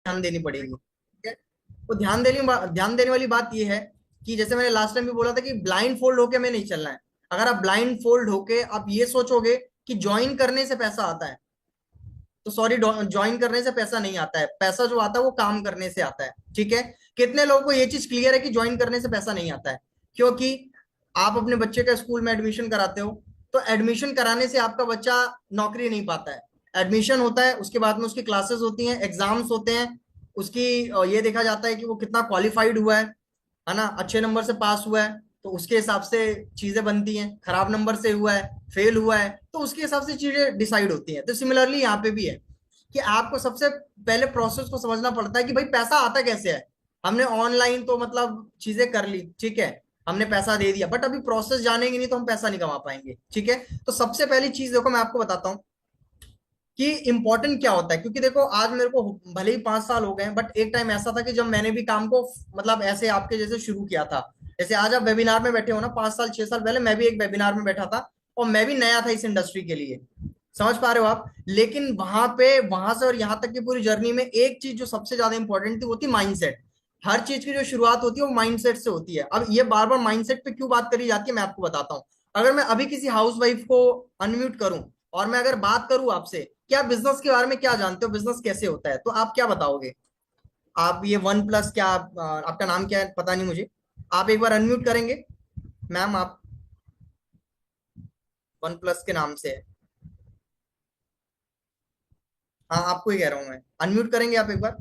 ध्यान देनी पड़ेगी, ठीक है। तो ध्यान देने वाली बात ये है कि जैसे मैंने लास्ट टाइम भी बोला था कि ब्लाइंड फोल्ड होके हमें नहीं चलना है। अगर आप ब्लाइंड फोल्ड होके आप ये सोचोगे कि ज्वाइन करने से पैसा आता है, तो सॉरी, ज्वाइन करने से पैसा नहीं आता है। पैसा जो आता है वो काम करने से आता है, ठीक है। कितने लोगों को ये चीज क्लियर है कि ज्वाइन करने से पैसा नहीं आता है? क्योंकि आप अपने बच्चे का स्कूल में एडमिशन कराते हो, तो एडमिशन कराने से आपका बच्चा नौकरी नहीं पाता है। एडमिशन होता है, उसके बाद में उसकी क्लासेस होती हैं, एग्जाम्स होते हैं, उसकी ये देखा जाता है कि वो कितना क्वालिफाइड हुआ है ना, अच्छे नंबर से पास हुआ है, तो उसके हिसाब से चीजें बनती हैं। खराब नंबर से हुआ है, फेल हुआ है, तो उसके हिसाब से चीजें डिसाइड होती हैं। तो सिमिलरली यहाँ पे भी है कि आपको सबसे पहले प्रोसेस को समझना पड़ता है कि भाई पैसा आता कैसे है। हमने ऑनलाइन तो मतलब चीजें कर ली, ठीक है, हमने पैसा दे दिया, बट अभी प्रोसेस जानेंगे नहीं तो हम पैसा नहीं कमा पाएंगे, ठीक है। तो सबसे पहली चीज देखो मैं आपको बताता हूँ कि इंपॉर्टेंट क्या होता है। क्योंकि देखो आज मेरे को भले ही 5 साल हो गए, बट एक टाइम ऐसा था कि जब मैंने भी काम को मतलब ऐसे आपके जैसे शुरू किया था। जैसे आज आप वेबिनार में बैठे हो ना, 5 साल 6 साल पहले मैं भी एक वेबिनार में बैठा था, और मैं भी नया था इस इंडस्ट्री के लिए। समझ पा रहे हो आप? लेकिन वहां से और यहाँ तक की पूरी जर्नी में एक चीज जो सबसे ज्यादा इंपॉर्टेंट थी वो थी माइंडसेट। हर चीज की जो शुरुआत होती है वो माइंडसेट से होती है। अब ये बार बार माइंडसेट पे क्यों बात करी जाती है मैं आपको बताता हूँ। अगर मैं अभी किसी हाउस वाइफ को अनम्यूट करूं और मैं अगर बात करूं आपसे कि आप बिजनेस के बारे में क्या जानते हो, बिजनेस कैसे होता है, तो आप क्या बताओगे? आप ये वन प्लस क्या आपका नाम क्या है पता नहीं मुझे, आप एक बार अनम्यूट करेंगे? मैम आप वन प्लस के नाम से है। हाँ आपको ही कह रहा हूँ मैं, अनम्यूट करेंगे आप एक बार?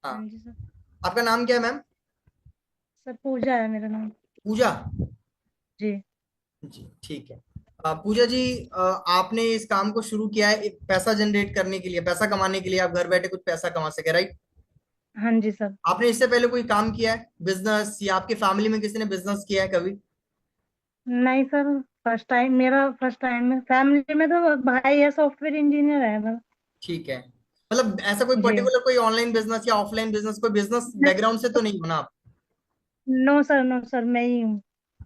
हाँ। हाँ जी सर। आपका नाम क्या है मैम? सर पूजा है मेरा नाम। पूजा? जी। जी ठीक है। पूजा जी, आपने इस काम को शुरू किया है एक पैसा जनरेट करने के लिए, पैसा कमाने के लिए, आप घर बैठे कुछ पैसा कमा सके, राइट? हाँ जी सर। आपने इससे पहले कोई काम किया है बिजनेस, या आपके फैमिली में किसी ने बिजनेस किया है कभी? नहीं सर, फर्स्ट टाइम, मेरा फर्स्ट टाइम है। फैमिली में तो भाई है, सॉफ्टवेयर इंजीनियर है बस। ठीक है। मतलब ऐसा कोई जी। पर्टिकुलर कोई ऑनलाइन बिजनेस या ऑफलाइन बिजनेस, कोई बिजनेस बैकग्राउंड से तो नहीं होना आप? नो सर, नो सर, मैं ही हूँ।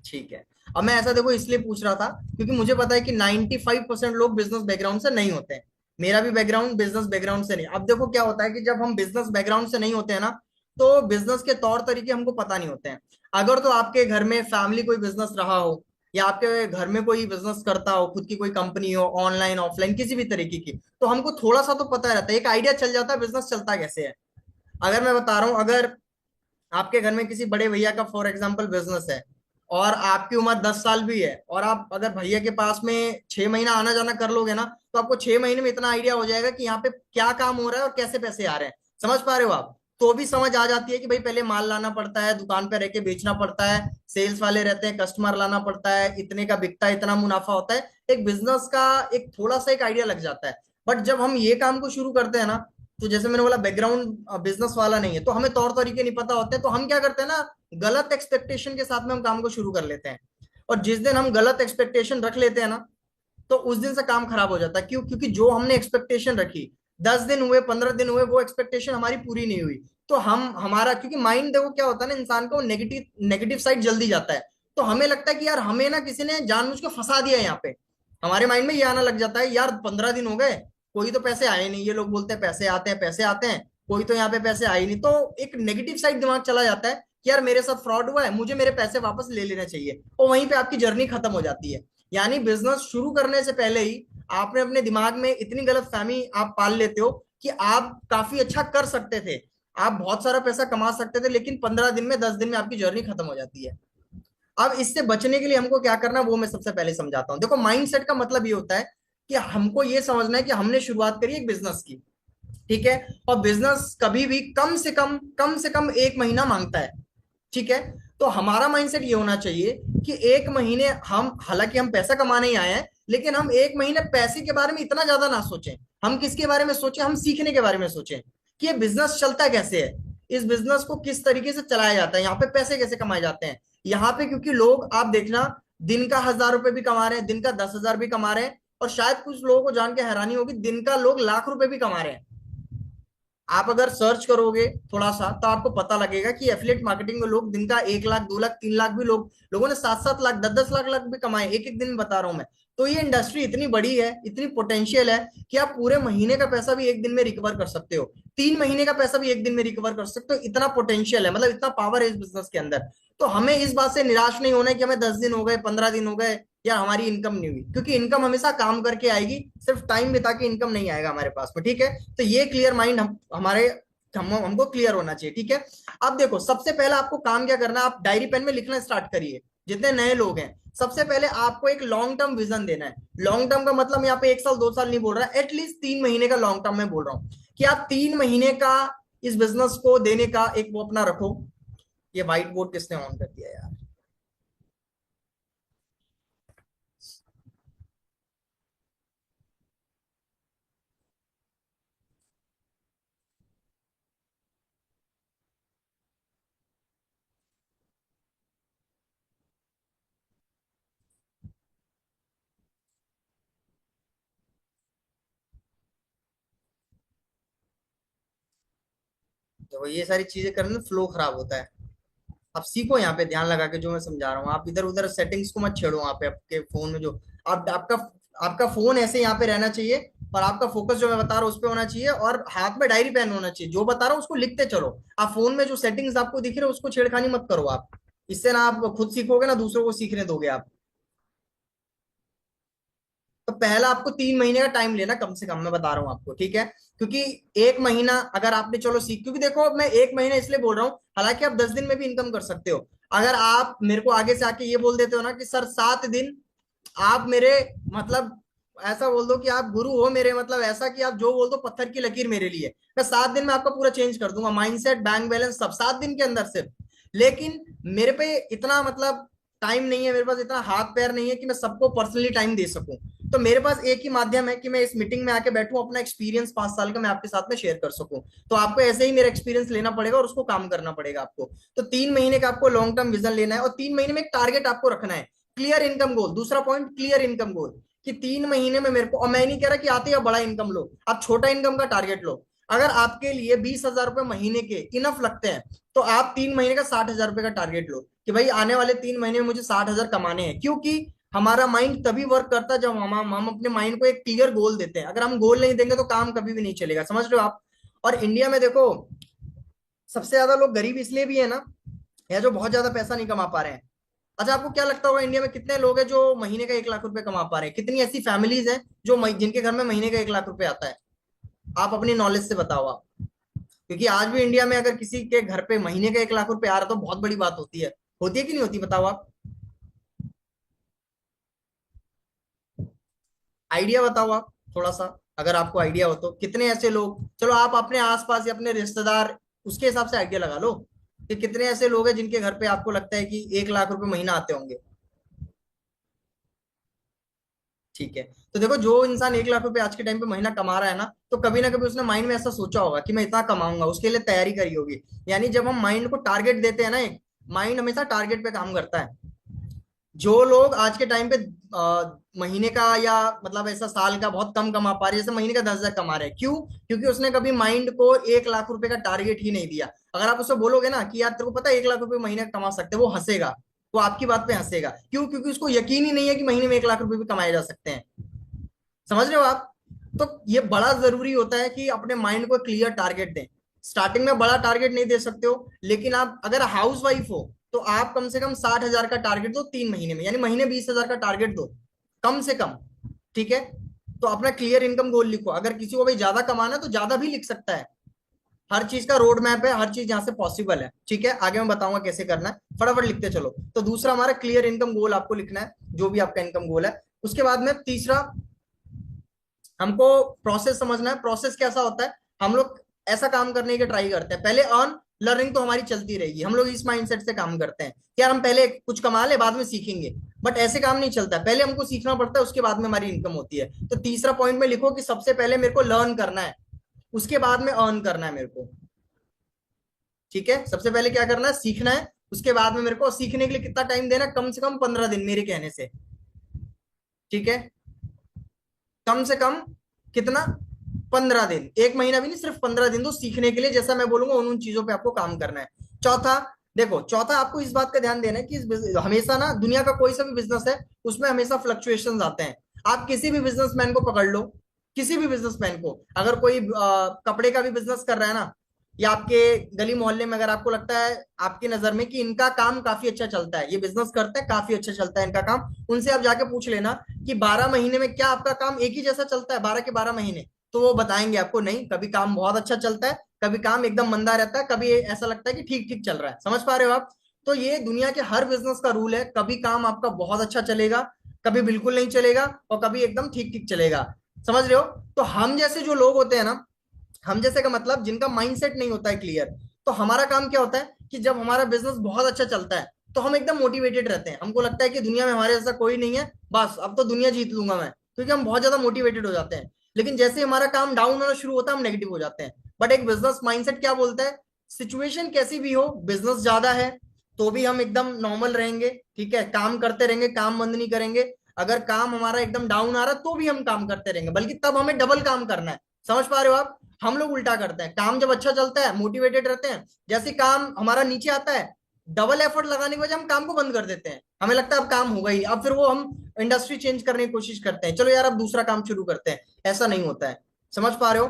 ठीक है। अब मैं ऐसा देखो इसलिए पूछ रहा था क्योंकि मुझे पता है कि 95% लोग बिजनेस बैकग्राउंड से नहीं होते हैं। मेरा भी बैकग्राउंड बिजनेस बैकग्राउंड से नहीं। अब देखो क्या होता है कि जब हम बिजनेस बैकग्राउंड से नहीं होते हैं ना, तो बिजनेस के तौर तरीके हमको पता नहीं होते हैं। अगर तो आपके घर में फैमिली कोई बिजनेस रहा हो, या आपके घर में कोई बिजनेस करता हो, खुद की कोई कंपनी हो, ऑनलाइन ऑफलाइन किसी भी तरीके की, तो हमको थोड़ा सा तो पता रहता है, एक आइडिया चल जाता है बिजनेस चलता कैसे है। अगर मैं बता रहा हूँ, अगर आपके घर में किसी बड़े भैया का फॉर एग्जाम्पल बिजनेस है, और आपकी उम्र 10 साल भी है, और आप अगर भैया के पास में 6 महीना आना जाना कर लोगे ना, तो आपको 6 महीने में इतना आइडिया हो जाएगा कि यहाँ पे क्या काम हो रहा है और कैसे पैसे आ रहे हैं। समझ पा रहे हो आप? तो भी समझ आ जाती है कि भाई पहले माल लाना पड़ता है, दुकान पे रह के बेचना पड़ता है, सेल्स वाले रहते हैं, कस्टमर लाना पड़ता है, इतने का बिकता है, इतना मुनाफा होता है। एक बिजनेस का एक थोड़ा सा एक आइडिया लग जाता है। बट जब हम ये काम को शुरू करते हैं ना, तो जैसे मैंने बोला बैकग्राउंड बिजनेस वाला नहीं है, तो हमें तौर तरीके नहीं पता होते, तो हम क्या करते हैं ना, गलत एक्सपेक्टेशन के साथ में हम काम को शुरू कर लेते हैं। और जिस दिन हम गलत एक्सपेक्टेशन रख लेते हैं ना, तो उस दिन से काम खराब हो जाता है। क्यों? क्योंकि जो हमने एक्सपेक्टेशन रखी, 10 दिन हुए, 15 दिन हुए, वो एक्सपेक्टेशन हमारी पूरी नहीं हुई, तो हम हमारा क्योंकि माइंड देखो क्या होता है ना, इंसान को नेगेटिव नेगेटिव साइड जल्दी जाता है। तो हमें लगता है कि यार हमें ना किसी ने जानबूझ के फंसा दिया है यहाँ पे। हमारे माइंड में ये आना लग जाता है, यार 15 दिन हो गए, कोई तो पैसे आए नहीं, ये लोग बोलते हैं पैसे आते हैं पैसे आते हैं, कोई तो यहाँ पे पैसे आए नहीं। तो एक नेगेटिव साइड दिमाग चला जाता है कि यार मेरे साथ फ्रॉड हुआ है, मुझे मेरे पैसे वापस ले लेना चाहिए, और वहीं पे आपकी जर्नी खत्म हो जाती है। यानी बिजनेस शुरू करने से पहले ही आपने अपने दिमाग में इतनी गलत फहमी आप पाल लेते हो कि आप काफी अच्छा कर सकते थे, आप बहुत सारा पैसा कमा सकते थे, लेकिन 15 दिन में 10 दिन में आपकी जर्नी खत्म हो जाती है। अब इससे बचने के लिए हमको क्या करना है वो मैं सबसे पहले समझाता हूँ। देखो माइंडसेट का मतलब ये होता है कि हमको ये समझना है कि हमने शुरुआत करी एक बिजनेस की, ठीक है। और बिजनेस कभी भी कम से कम 1 महीना मांगता है, ठीक है। तो हमारा माइंडसेट ये होना चाहिए कि 1 महीने हम, हालांकि हम पैसा कमाने ही आए हैं, लेकिन हम 1 महीने पैसे के बारे में इतना ज्यादा ना सोचें। हम किसके बारे में सोचें? हम सीखने के बारे में सोचें कि ये बिजनेस चलता कैसे है, इस बिजनेस को किस तरीके से चलाया जाता है, यहाँ पे पैसे कैसे कमाए जाते हैं। यहाँ पे क्योंकि लोग आप देखना, दिन का 1,000 रुपए भी कमा रहे हैं, दिन का 10,000 भी कमा रहे हैं, और शायद कुछ लोगों को जान के हैरानी होगी, दिन का लोग लाख रुपए भी कमा रहे हैं। आप अगर सर्च करोगे थोड़ा सा तो आपको पता लगेगा कि एफिलिएट मार्केटिंग में लोग दिन का 1 लाख 2 लाख 3 लाख भी लोगों ने 7 7 लाख 10 10 लाख भी कमाए एक एक दिन में, बता रहा हूं मैं। तो ये इंडस्ट्री इतनी बड़ी है, इतनी पोटेंशियल है कि आप पूरे महीने का पैसा भी एक दिन में रिकवर कर सकते हो, 3 महीने का पैसा भी एक दिन में रिकवर कर सकते हो। इतना पोटेंशियल है, मतलब इतना पावर है इस बिजनेस के अंदर। तो हमें इस बात से निराश नहीं होना है कि हमें 10 दिन हो गए, 15 दिन हो गए, या हमारी इनकम नहीं हुई, क्योंकि इनकम हमेशा काम करके आएगी, सिर्फ टाइम बिता के इनकम नहीं आएगा हमारे पास में। ठीक है, तो ये क्लियर माइंड हमको क्लियर होना चाहिए। ठीक है, अब देखो सबसे पहले आपको काम क्या करना है, आप डायरी पेन में लिखना स्टार्ट करिए। जितने नए लोग हैं, सबसे पहले आपको एक लॉन्ग टर्म विजन देना है। लॉन्ग टर्म का मतलब यहाँ पे 1 साल 2 साल नहीं बोल रहा, एटलीस्ट 3 महीने का लॉन्ग टर्म में बोल रहा हूँ, कि आप 3 महीने का इस बिजनेस को देने का एक वो अपना रखो। ये व्हाइट बोर्ड किसने ऑन कर दिया यार? तो ये सारी चीजें करने में फ्लो खराब होता है। आप सीखो यहाँ पे ध्यान लगा के जो मैं समझा रहा हूँ। आप इधर उधर सेटिंग्स को मत छेड़ो वहां पे आपके फोन में। जो आप आपका आपका फोन ऐसे यहाँ पे रहना चाहिए, और आपका फोकस जो मैं बता रहा हूँ उस पे होना चाहिए, और हाथ में डायरी पेन होना चाहिए। जो बता रहा हूँ उसको लिखते चलो। आप फोन में जो सेटिंग्स आपको दिख रहे हो उसको छेड़खानी मत करो आप। इससे ना आप खुद सीखोगे ना दूसरों को सीखने दोगे आप। तो पहला आपको 3 महीने का टाइम लेना कम से कम, मैं बता रहा हूँ आपको। ठीक है, क्योंकि 1 महीना अगर आपने चलो सीख, क्योंकि देखो मैं 1 महीना इसलिए बोल रहा हूँ, हालांकि आप 10 दिन में भी इनकम कर सकते हो। अगर आप मेरे को आगे से आके ये बोल देते हो ना कि सर 7 दिन आप मेरे, मतलब ऐसा बोल दो कि आप गुरु हो मेरे, मतलब ऐसा कि आप जो बोल दो पत्थर की लकीर मेरे लिए, मैं 7 दिन में आपका पूरा चेंज कर दूंगा, माइंडसेट बैंक बैलेंस सब 7 दिन के अंदर सिर्फ। लेकिन मेरे पे इतना मतलब टाइम नहीं है, मेरे पास इतना हाथ पैर नहीं है कि मैं सबको पर्सनली टाइम दे सकूं। तो मेरे पास एक ही माध्यम है कि मैं इस मीटिंग में आके बैठूं, अपना एक्सपीरियंस 5 साल का मैं आपके साथ में शेयर कर सकूं। तो आपको ऐसे ही मेरा एक्सपीरियंस लेना पड़ेगा और उसको काम करना पड़ेगा आपको। तो 3 महीने का आपको लॉन्ग टर्म विजन लेना है, और 3 महीने में एक टारगेट आपको रखना है, क्लियर इनकम गोल। दूसरा पॉइंट, क्लियर इनकम गोल, कि 3 महीने में मेरे को, और मैं नहीं कह रहा कि आते ही आप बड़ा इनकम लो, आप छोटा इनकम का टारगेट लो। अगर आपके लिए 20,000 रुपए महीने के इनफ लगते हैं, तो आप 3 महीने का 60,000 रुपए का टारगेट लो, कि भाई आने वाले 3 महीने में मुझे 60,000 कमाने हैं। क्योंकि हमारा माइंड तभी वर्क करता है जब हम अपने माइंड को एक क्लियर गोल देते हैं। अगर हम गोल नहीं देंगे तो काम कभी भी नहीं चलेगा, समझ रहे हो आप? और इंडिया में देखो सबसे ज्यादा लोग गरीब इसलिए भी है ना, या जो बहुत ज्यादा पैसा नहीं कमा पा रहे हैं। अच्छा, आपको क्या लगता होगा इंडिया में कितने लोग हैं जो महीने का 1 लाख रुपए कमा पा रहे हैं? कितनी ऐसी फैमिलीज हैं जो जिनके घर में महीने का 1 लाख रुपए आता है? आप अपनी नॉलेज से बताओ आप। क्योंकि आज भी इंडिया में अगर किसी के घर पे महीने का 1 लाख रुपए आ रहा है तो बहुत बड़ी बात होती है। होती है कि नहीं होती, बताओ आप। आइडिया बताओ आप थोड़ा सा, अगर आपको आइडिया हो तो। कितने ऐसे लोग, चलो आप अपने आसपास या अपने रिश्तेदार, उसके हिसाब से आइडिया लगा लो कि कितने ऐसे लोग हैं जिनके घर पे आपको लगता है कि 1 लाख रुपए महीना आते होंगे। ठीक है, तो देखो जो इंसान 1 लाख रुपए आज के टाइम पे महीना कमा रहा है ना, तो कभी ना कभी उसने माइंड में ऐसा सोचा होगा कि मैं इतना कमाऊंगा, उसके लिए तैयारी करी होगी। यानी जब हम माइंड को टारगेट देते हैं ना, एक माइंड हमेशा टारगेट पे काम करता है। जो लोग आज के टाइम पे महीने का या मतलब ऐसा साल का बहुत कम कमा पा रहे हैं, जैसे महीने का 10,000 कमा रहे हैं, क्यों? क्योंकि उसने कभी माइंड को 1 लाख रुपए का टारगेट ही नहीं दिया। अगर आप उससे बोलोगे ना कि यार तेरे को पता है 1 लाख रुपए महीने का कमा सकते हैं, वो हंसेगा। वो आपकी बात पे हंसेगा। क्यों? क्योंकि उसको यकीन ही नहीं है कि महीने में 1 लाख रुपए भी कमाए जा सकते हैं। समझ रहे हो आप? तो ये बड़ा जरूरी होता है कि अपने माइंड को क्लियर टारगेट दें। स्टार्टिंग में बड़ा टारगेट नहीं दे सकते हो, लेकिन आप अगर हाउस वाइफ हो तो आप कम से कम 60,000 का टारगेट दो 3 महीने में, यानी महीने 20,000 का टारगेट दो कम से कम। ठीक है, तो अपना क्लियर इनकम गोल लिखो। अगर किसी को भाई ज्यादा कमाना है तो ज्यादा भी लिख सकता है। हर चीज का रोड मैप है, हर चीज यहाँ से पॉसिबल है। ठीक है, आगे मैं बताऊंगा कैसे करना है, फटाफट लिखते चलो। तो दूसरा हमारा क्लियर इनकम गोल आपको लिखना है, जो भी आपका इनकम गोल है। उसके बाद में तीसरा, हमको प्रोसेस समझना है। प्रोसेस कैसा होता है? हम लोग ऐसा काम करने की ट्राई करते हैं, पहले अर्न, लर्निंग तो हमारी चलती रहेगी। हम लोग इस माइंडसेट से काम करते हैं कि यार हम पहले कुछ कमा ले बाद में सीखेंगे। बट ऐसे काम नहीं चलता है, पहले हमको सीखना पड़ता है, उसके बाद में हमारी इनकम होती है। तो तीसरा पॉइंट में लिखो कि सबसे पहले मेरे को लर्न करना है, उसके बाद में अर्न करना है मेरे को। ठीक है, सबसे पहले क्या करना है? सीखना है। उसके बाद में मेरे को सीखने के लिए कितना टाइम देना है? कम से कम 15 दिन मेरे कहने से। ठीक है, कम से कम कितना? 15 दिन, 1 महीना भी नहीं, सिर्फ 15 दिन दो सीखने के लिए। जैसा मैं बोलूंगा उन चीजों पे आपको काम करना है। चौथा, देखो चौथा आपको इस बात का ध्यान देना है कि हमेशा ना दुनिया का कोई सा भी बिजनेस है उसमें हमेशा फ्लक्चुएशंस आते हैं। आप किसी भी बिजनेसमैन को पकड़ लो, किसी भी बिजनेसमैन को, अगर कोई कपड़े का भी बिजनेस कर रहा है ना, या आपके गली मोहल्ले में अगर आपको लगता है आपकी नजर में कि इनका काम काफी अच्छा चलता है, ये बिजनेस करता है काफी अच्छा चलता है इनका काम, उनसे आप जाके पूछ लेना कि 12 महीने में क्या आपका काम एक ही जैसा चलता है 12 के 12 महीने, तो वो बताएंगे आपको नहीं, कभी काम बहुत अच्छा चलता है, कभी काम एकदम मंदा रहता है, कभी ऐसा लगता है कि ठीक ठीक चल रहा है। समझ पा रहे हो आप? तो ये दुनिया के हर बिजनेस का रूल है, कभी काम आपका बहुत अच्छा चलेगा, कभी बिल्कुल नहीं चलेगा, और कभी एकदम ठीक ठीक चलेगा। समझ रहे हो? तो हम जैसे जो लोग होते हैं ना, हम जैसे का मतलब जिनका माइंडसेट नहीं होता है क्लियर, तो हमारा काम क्या होता है कि जब हमारा बिजनेस बहुत अच्छा चलता है तो हम एकदम मोटिवेटेड रहते हैं, हमको लगता है कि दुनिया में हमारे जैसा कोई नहीं है, बस अब तो दुनिया जीत लूंगा मैं, क्योंकि हम बहुत ज्यादा मोटिवेटेड हो जाते हैं। लेकिन जैसे ही हमारा काम डाउन होना शुरू होता है हम नेगेटिव हो जाते हैं। बट एक बिजनेस माइंडसेट क्या बोलता है, सिचुएशन कैसी भी हो, बिजनेस ज्यादा है तो भी हम एकदम नॉर्मल रहेंगे, ठीक है, काम करते रहेंगे, काम बंद नहीं करेंगे। अगर काम हमारा एकदम डाउन आ रहा है तो भी हम काम करते रहेंगे, बल्कि तब हमें डबल काम करना है। समझ पा रहे हो आप? हम लोग उल्टा करते हैं, काम जब अच्छा चलता है मोटिवेटेड रहते हैं, जैसे काम हमारा नीचे आता है डबल एफर्ट लगाने की वजह हम काम को बंद कर देते हैं, हमें लगता है अब काम होगा ही, अब फिर वो हम इंडस्ट्री चेंज करने की कोशिश करते हैं, चलो यार अब दूसरा काम शुरू करते हैं। ऐसा नहीं होता है। समझ पा रहे हो?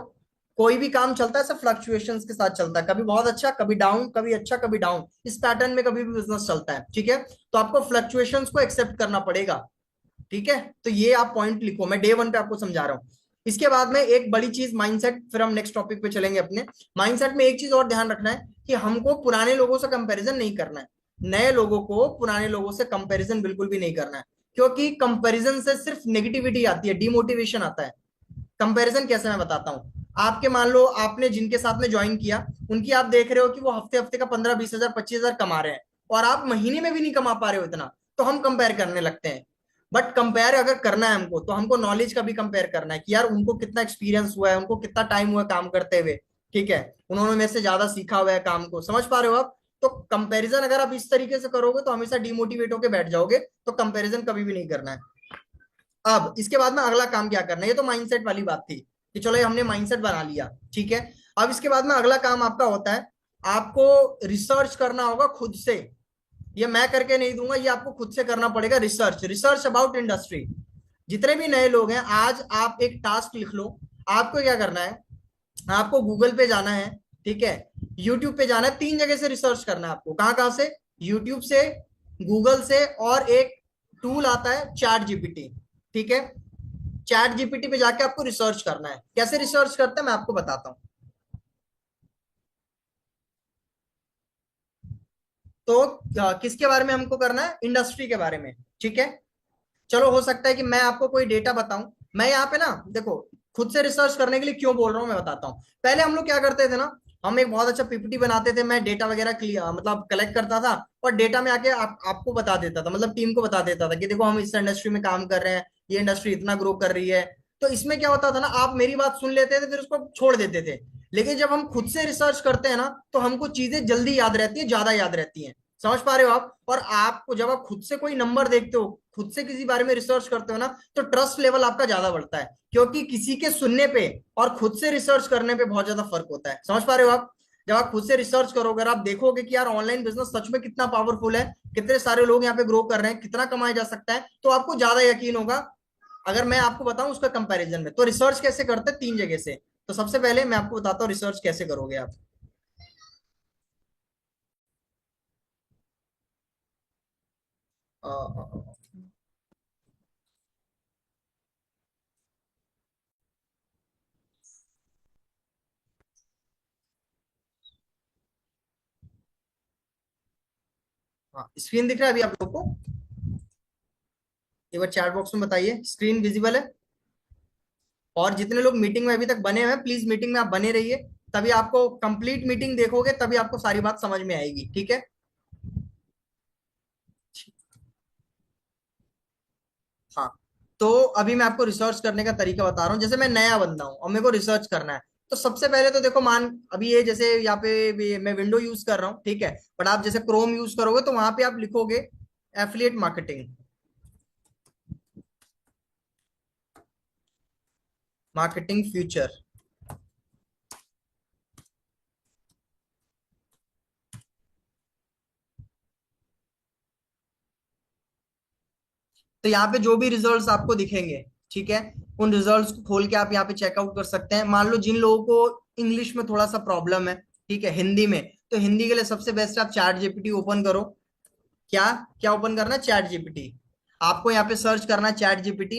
कोई भी काम चलता है सब फ्लक्चुएशंस के साथ चलता है, कभी बहुत अच्छा कभी डाउन, कभी अच्छा कभी डाउन, इस पैटर्न में कभी भी बिजनेस चलता है, ठीक है। तो आपको फ्लक्चुएशंस को एक्सेप्ट करना पड़ेगा, ठीक है। तो ये आप पॉइंट लिखो, मैं डे 1 पे आपको समझा रहा हूँ। इसके बाद में एक बड़ी चीज माइंडसेट, फिर हम नेक्स्ट टॉपिक पे चलेंगे अपने। माइंडसेट में एक चीज और ध्यान रखना है कि हमको पुराने लोगों से कंपैरिजन नहीं करना है, नए लोगों को पुराने लोगों से कंपैरिजन बिल्कुल भी नहीं करना है, क्योंकि कंपैरिजन से सिर्फ नेगेटिविटी आती है, डिमोटिवेशन आता है। कंपैरिजन कैसे, मैं बताता हूँ। आपके मान लो आपने जिनके साथ में ज्वाइन किया, उनकी आप देख रहे हो कि वो हफ्ते हफ्ते का 15-20 हजार 25 हजार कमा रहे हैं, और आप महीने में भी नहीं कमा पा रहे हो इतना, तो हम कंपेयर करने लगते हैं। बट कंपेयर अगर करना है हमको, तो हमको नॉलेज का भी कंपेयर करना है कि यार उनको कितना एक्सपीरियंस हुआ है, उनको कितना टाइम हुआ है काम करते हुए, ठीक है, उन्होंने मेरे से ज्यादा सीखा हुआ है काम को। समझ पा रहे हो आप? तो कंपैरिजन अगर आप इस तरीके से करोगे तो हमेशा डिमोटिवेट होकर बैठ जाओगे, तो कंपैरिजन कभी भी नहीं करना है। अब इसके बाद में अगला काम क्या करना है, ये तो माइंडसेट वाली बात थी कि चलो ये हमने माइंडसेट बना लिया, ठीक है। अब इसके बाद में अगला काम आपका होता है, आपको रिसर्च करना होगा खुद से। ये मैं करके नहीं दूंगा, ये आपको खुद से करना पड़ेगा, रिसर्च, रिसर्च अबाउट इंडस्ट्री। जितने भी नए लोग हैं, आज आप एक टास्क लिख लो। आपको क्या करना है, आपको गूगल पे जाना है, ठीक है, यूट्यूब पे जाना है, 3 जगह से रिसर्च करना है आपको। कहाँ कहाँ से? यूट्यूब से, गूगल से, और एक टूल आता है चैट जीपीटी, ठीक है। चैट जीपीटी पे जाके आपको रिसर्च करना है। कैसे रिसर्च करते हैं मैं आपको बताता हूँ। तो किसके बारे में हमको करना है, इंडस्ट्री के बारे में, ठीक है। चलो हो सकता है कि मैं आपको कोई डेटा बताऊं। मैं यहाँ पे ना देखो, खुद से रिसर्च करने के लिए क्यों बोल रहा हूँ मैं बताता हूँ। पहले हम लोग क्या करते थे ना, हम एक बहुत अच्छा पीपीटी बनाते थे, मैं डेटा वगैरह क्लियर मतलब कलेक्ट करता था, और डेटा में आके आपको बता देता था, मतलब टीम को बता देता था कि देखो हम इस इंडस्ट्री में काम कर रहे हैं, ये इंडस्ट्री इतना ग्रो कर रही है। तो इसमें क्या होता था ना, आप मेरी बात सुन लेते थे फिर उसको छोड़ देते थे। लेकिन जब हम खुद से रिसर्च करते हैं ना, तो हमको चीजें जल्दी याद रहती है, ज्यादा याद रहती हैं। समझ पा रहे हो आप? और आपको जब आप खुद से कोई नंबर देखते हो, खुद से किसी बारे में रिसर्च करते हो ना, तो ट्रस्ट लेवल आपका ज्यादा बढ़ता है, क्योंकि किसी के सुनने पे और खुद से रिसर्च करने पे बहुत ज्यादा फर्क होता है। समझ पा रहे हो आप? जब आप खुद से रिसर्च करोगे, अगर आप देखोगे कि यार ऑनलाइन बिजनेस सच में कितना पावरफुल है, कितने सारे लोग यहाँ पे ग्रो कर रहे हैं, कितना कमाया जा सकता है, तो आपको ज्यादा यकीन होगा। अगर मैं आपको बताऊं उसका कंपैरिजन में, तो रिसर्च कैसे करते हैं, 3 जगह से। तो सबसे पहले मैं आपको बताता हूँ रिसर्च कैसे करोगे आप। अ, अ, अ, हाँ, स्क्रीन दिख रहा है अभी आप लोग को? एक बार चैट बॉक्स में बताइए स्क्रीन विजिबल है। और जितने लोग मीटिंग में अभी तक बने हुए हैं, प्लीज मीटिंग में आप बने रहिए, तभी आपको कंप्लीट मीटिंग देखोगे, तभी आपको सारी बात समझ में आएगी, ठीक है। हाँ, तो अभी मैं आपको रिसर्च करने का तरीका बता रहा हूँ। जैसे मैं नया बंदा हूँ और मेरे को रिसर्च करना है, तो सबसे पहले तो देखो, मान अभी ये जैसे यहाँ पे मैं विंडो यूज कर रहा हूँ, ठीक है, बट आप जैसे क्रोम यूज करोगे तो वहां पे आप लिखोगे एफिलिएट मार्केटिंग, मार्केटिंग फ्यूचर। तो यहाँ पे जो भी रिजल्ट्स आपको दिखेंगे, ठीक है। उन रिजल्ट्स को खोल के आप यहाँ पे चेकआउट कर सकते हैं। मान लो जिन लोगों को इंग्लिश में थोड़ा सा प्रॉब्लम है, ठीक है, हिंदी में, तो हिंदी के लिए सबसे बेस्ट आप चैट जीपीटी ओपन करो। क्या क्या ओपन करना है? Chat GPT. आपको यहाँ पे सर्च करना है चैट जीपीटी।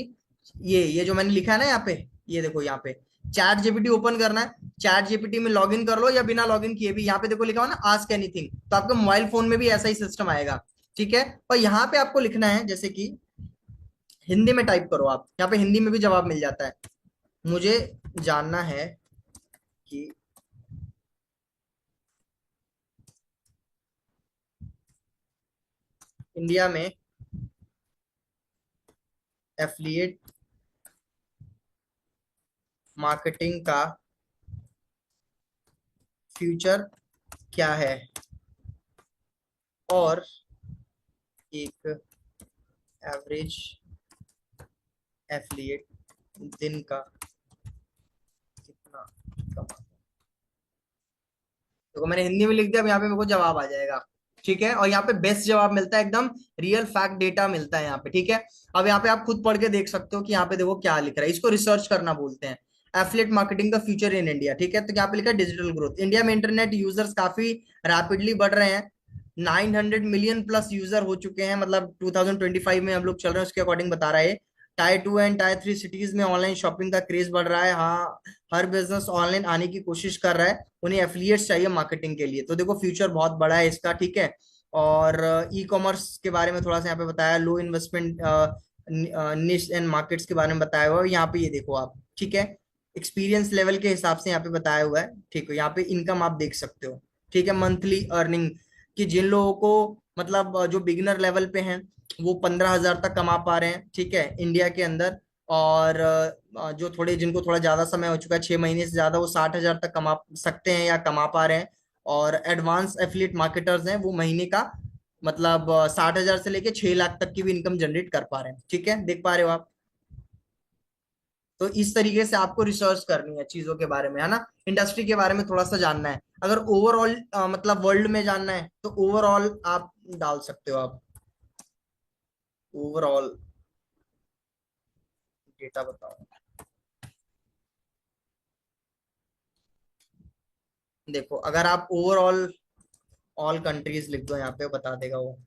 ये जो मैंने लिखा है ना यहाँ पे, ये देखो यहाँ पे चैट जीपीटी ओपन करना है। चैट जीपीटी में लॉगिन कर लो या बिना लॉगिन किए भी, यहाँ पे देखो लिखा हुआ ना आस्क एनीथिंग, तो आपके मोबाइल फोन में भी ऐसा ही सिस्टम आएगा। ठीक है। और यहाँ पे आपको लिखना है, जैसे कि हिंदी में टाइप करो आप, यहाँ पे हिंदी में भी जवाब मिल जाता है। मुझे जानना है कि इंडिया में एफिलिएट मार्केटिंग का फ्यूचर क्या है, और एक एवरेज एफिलिएट दिन का कितना कमा। देखो मैंने हिंदी में लिख दिया, अब यहाँ पे मेरे को जवाब आ जाएगा। ठीक है। और यहाँ पे बेस्ट जवाब मिलता है, एकदम रियल फैक्ट डेटा मिलता है यहाँ पे। ठीक है। अब यहाँ पे आप खुद पढ़ के देख सकते हो कि यहाँ पे देखो क्या लिख रहा है, इसको रिसर्च करना बोलते हैं। एफिलिएट मार्केटिंग का फ्यूचर इन इंडिया। ठीक है। तो यहाँ पे लिखा है डिजिटल ग्रोथ, इंडिया में इंटरनेट यूजर्स काफी रैपिडली बढ़ रहे हैं। 900 मिलियन प्लस यूजर हो चुके हैं, मतलब 2025 में हम लोग चल रहे हैं उसके अकॉर्डिंग बता रहा है। टायर 2 एंड टायर 3 सिटीज में ऑनलाइन शॉपिंग का क्रेज बढ़ रहा है। हाँ, हर बिजनेस ऑनलाइन आने की कोशिश कर रहा है, उन्हें एफिलिएट्स चाहिए मार्केटिंग के लिए। तो देखो फ्यूचर बहुत बड़ा है इसका। ठीक है। और ई कॉमर्स के बारे में थोड़ा सा यहाँ पे बताया, लो इन्वेस्टमेंट निश एंड मार्केट्स के बारे में बताया हुआ है यहाँ पे, ये देखो आप। ठीक है। एक्सपीरियंस लेवल के हिसाब से यहाँ पे बताया हुआ है। ठीक है। यहाँ पे इनकम आप देख सकते हो। ठीक है। मंथली अर्निंग, कि जिन लोगों को मतलब जो बिगिनर लेवल पे हैं वो 15,000 तक कमा पा रहे हैं, ठीक है, इंडिया के अंदर। और जो थोड़े जिनको थोड़ा ज्यादा समय हो चुका है, 6 महीने से ज्यादा, वो 60,000 तक कमा सकते हैं या कमा पा रहे हैं। और एडवांस एफिलिएट मार्केटर्स हैं, वो महीने का मतलब 60,000 से लेके 6 लाख तक की भी इनकम जनरेट कर पा रहे हैं। ठीक है, देख पा रहे हो आप? तो इस तरीके से आपको रिसर्च करनी है चीजों के बारे में, है ना। इंडस्ट्री के बारे में थोड़ा सा जानना है। अगर ओवरऑल मतलब वर्ल्ड में जानना है तो ओवरऑल आप डाल सकते हो आप, ओवरऑल डेटा बताओ। देखो अगर आप ओवरऑल ऑल कंट्रीज लिख दो यहाँ पे, बता देगा वो।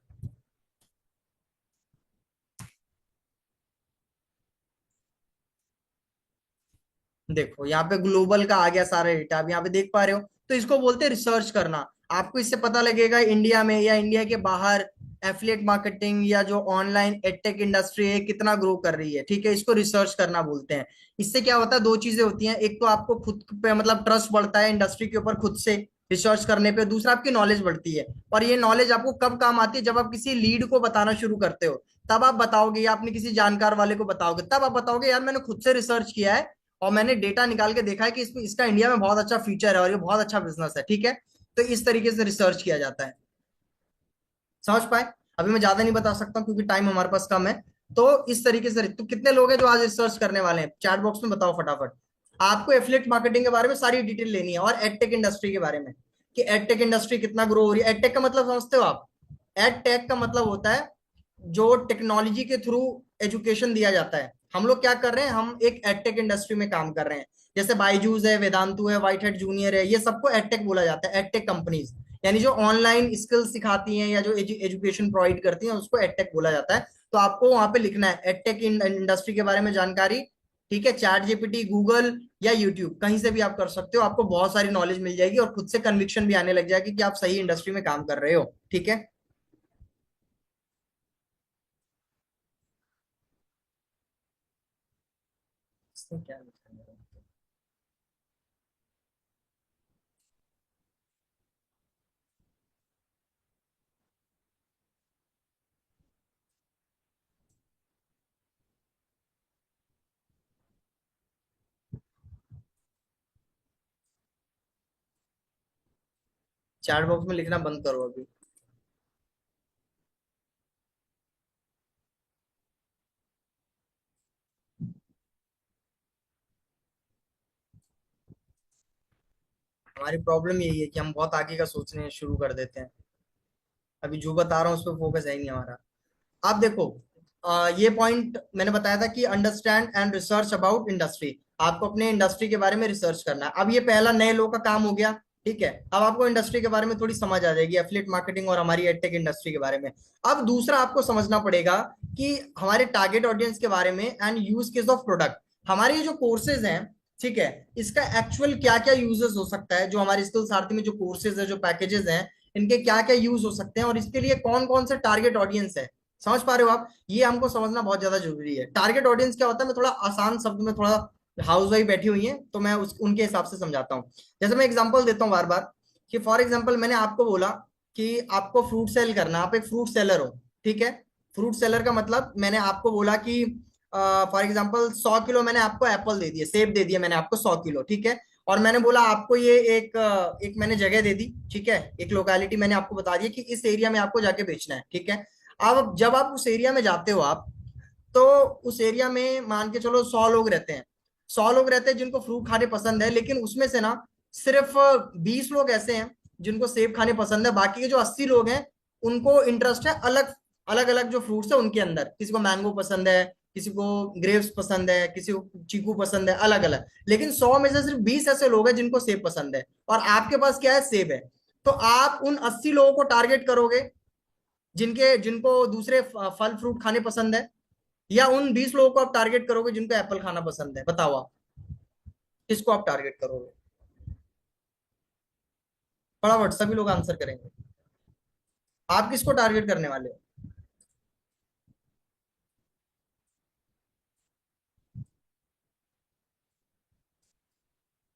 देखो यहाँ पे ग्लोबल का आ गया सारा डेटा, आप यहाँ पे देख पा रहे हो। तो इसको बोलते हैं रिसर्च करना। आपको इससे पता लगेगा इंडिया में या इंडिया के बाहर एफिलिएट मार्केटिंग या जो ऑनलाइन एडटेक इंडस्ट्री है कितना ग्रो कर रही है। ठीक है, इसको रिसर्च करना बोलते हैं। इससे क्या होता है, दो चीजें होती हैं, एक तो आपको खुद पे मतलब ट्रस्ट बढ़ता है इंडस्ट्री के ऊपर खुद से रिसर्च करने पे, दूसरा आपकी नॉलेज बढ़ती है। और ये नॉलेज आपको कब काम आती है, जब आप किसी लीड को बताना शुरू करते हो, तब आप बताओगे, या आपने किसी जानकार वाले को बताओगे, तब आप बताओगे यार मैंने खुद से रिसर्च किया है और मैंने डेटा निकाल के देखा है कि इसका इंडिया में बहुत अच्छा फ्यूचर है और ये बहुत अच्छा बिजनेस है। ठीक है। तो इस तरीके से रिसर्च किया जाता है। समझ पाए? अभी मैं ज्यादा नहीं बता सकता क्योंकि टाइम हमारे पास कम है। तो इस तरीके से, तो कितने लोग हैं जो आज रिसर्च करने वाले हैं, चैट बॉक्स में बताओ फटाफट। आपको एफिलिएट मार्केटिंग के बारे में सारी डिटेल लेनी है, और एडटेक इंडस्ट्री के बारे में, कि एडटेक इंडस्ट्री कितना ग्रो हो रही है। एडटेक का मतलब समझते हो आप? एडटेक का मतलब होता है जो टेक्नोलॉजी के थ्रू एजुकेशन दिया जाता है। हम लोग क्या कर रहे हैं, हम एक एडटेक इंडस्ट्री में काम कर रहे हैं। जैसे बायजूस है, वेदांतु है, व्हाइट हेड जूनियर है, ये सबको एडटेक बोला जाता है, एडटेक कंपनीज। यानी जो ऑनलाइन स्किल्स सिखाती हैं या जो एजुकेशन प्रोवाइड करती हैं उसको एडटेक बोला जाता है। तो आपको वहां पे लिखना है एडटेक इंडस्ट्री के बारे में जानकारी। ठीक है। चैट जीपीटी, गूगल या यूट्यूब, कहीं से भी आप कर सकते हो, आपको बहुत सारी नॉलेज मिल जाएगी और खुद से कन्विक्शन भी आने लग जाएगी कि आप सही इंडस्ट्री में काम कर रहे हो। ठीक है। इसमें क्या लिखा है? चैट बॉक्स में लिखना बंद करो अभी। हमारी प्रॉब्लम यही है कि हम बहुत आगे का सोचने शुरू कर देते हैं। अभी जो बता रहा हूँ उस पर फोकस है ही नहीं हमारा। आप देखो, ये पॉइंट मैंने बताया था कि understand and research about industry, आपको अपने इंडस्ट्री के बारे में रिसर्च करना है। अब ये पहला नए लोग का काम हो गया, ठीक है। अब आपको इंडस्ट्री के बारे में थोड़ी समझ आ जाएगी, एफिलिएट मार्केटिंग और हमारी एडटेक इंडस्ट्री के बारे में। अब दूसरा आपको समझना पड़ेगा कि हमारे टारगेट ऑडियंस के बारे में and use case of product. हमारे ये जो कोर्सेज हैं, ठीक है, इसका एक्चुअल क्या क्या यूजेस हो सकता है, जो हमारे स्किल सारथी में जो कोर्सेज है, जो पैकेजेस हैं, इनके क्या क्या यूज हो सकते हैं और इसके लिए कौन कौन से टारगेट ऑडियंस है। समझ पा रहे हो आप? ये हमको समझना बहुत ज्यादा जरूरी है। टारगेट ऑडियंस क्या होता है, मैं थोड़ा आसान शब्द में, थोड़ा हाउस वाइफ बैठी हुई है तो मैं उनके हिसाब से समझाता हूँ। जैसे मैं एग्जांपल देता हूँ बार बार, कि फॉर एग्जांपल मैंने आपको बोला कि आपको फ्रूट सेल करना, आप एक फ्रूट सेलर हो, ठीक है। फ्रूट सेलर का मतलब मैंने आपको बोला कि फॉर एग्जांपल 100 किलो मैंने आपको एप्पल दे दिए, सेब दे दिए मैंने आपको 100 किलो, ठीक है। और मैंने बोला आपको ये एक मैंने जगह दे दी, ठीक है, एक लोकेलिटी मैंने आपको बता दिया कि इस एरिया में आपको जाके बेचना है, ठीक है। अब जब आप उस एरिया में जाते हो आप, तो उस एरिया में मान के चलो 100 लोग रहते हैं, 100 लोग रहते हैं जिनको फ्रूट खाने पसंद है, लेकिन उसमें से ना सिर्फ 20 लोग ऐसे हैं जिनको सेब खाने पसंद है। बाकी के जो 80 लोग हैं उनको इंटरेस्ट है अलग अलग अलग जो फ्रूट्स है उनके अंदर, किसी को मैंगो पसंद है, किसी को ग्रेप्स पसंद है, किसी को चीकू पसंद है, अलग अलग। लेकिन 100 में से सिर्फ 20 ऐसे लोग हैं जिनको सेब पसंद है, और आपके पास क्या है, सेब है। तो आप उन 80 लोगों को टारगेट करोगे जिनके जिनको दूसरे फल फ्रूट खाने पसंद है, या उन 20 लोगों को आप टारगेट करोगे जिनको एप्पल खाना पसंद है? बताओ आप किसको आप टारगेट करोगे? फटाफट सभी लोग आंसर करेंगे। आप किसको टारगेट करने वाले हो?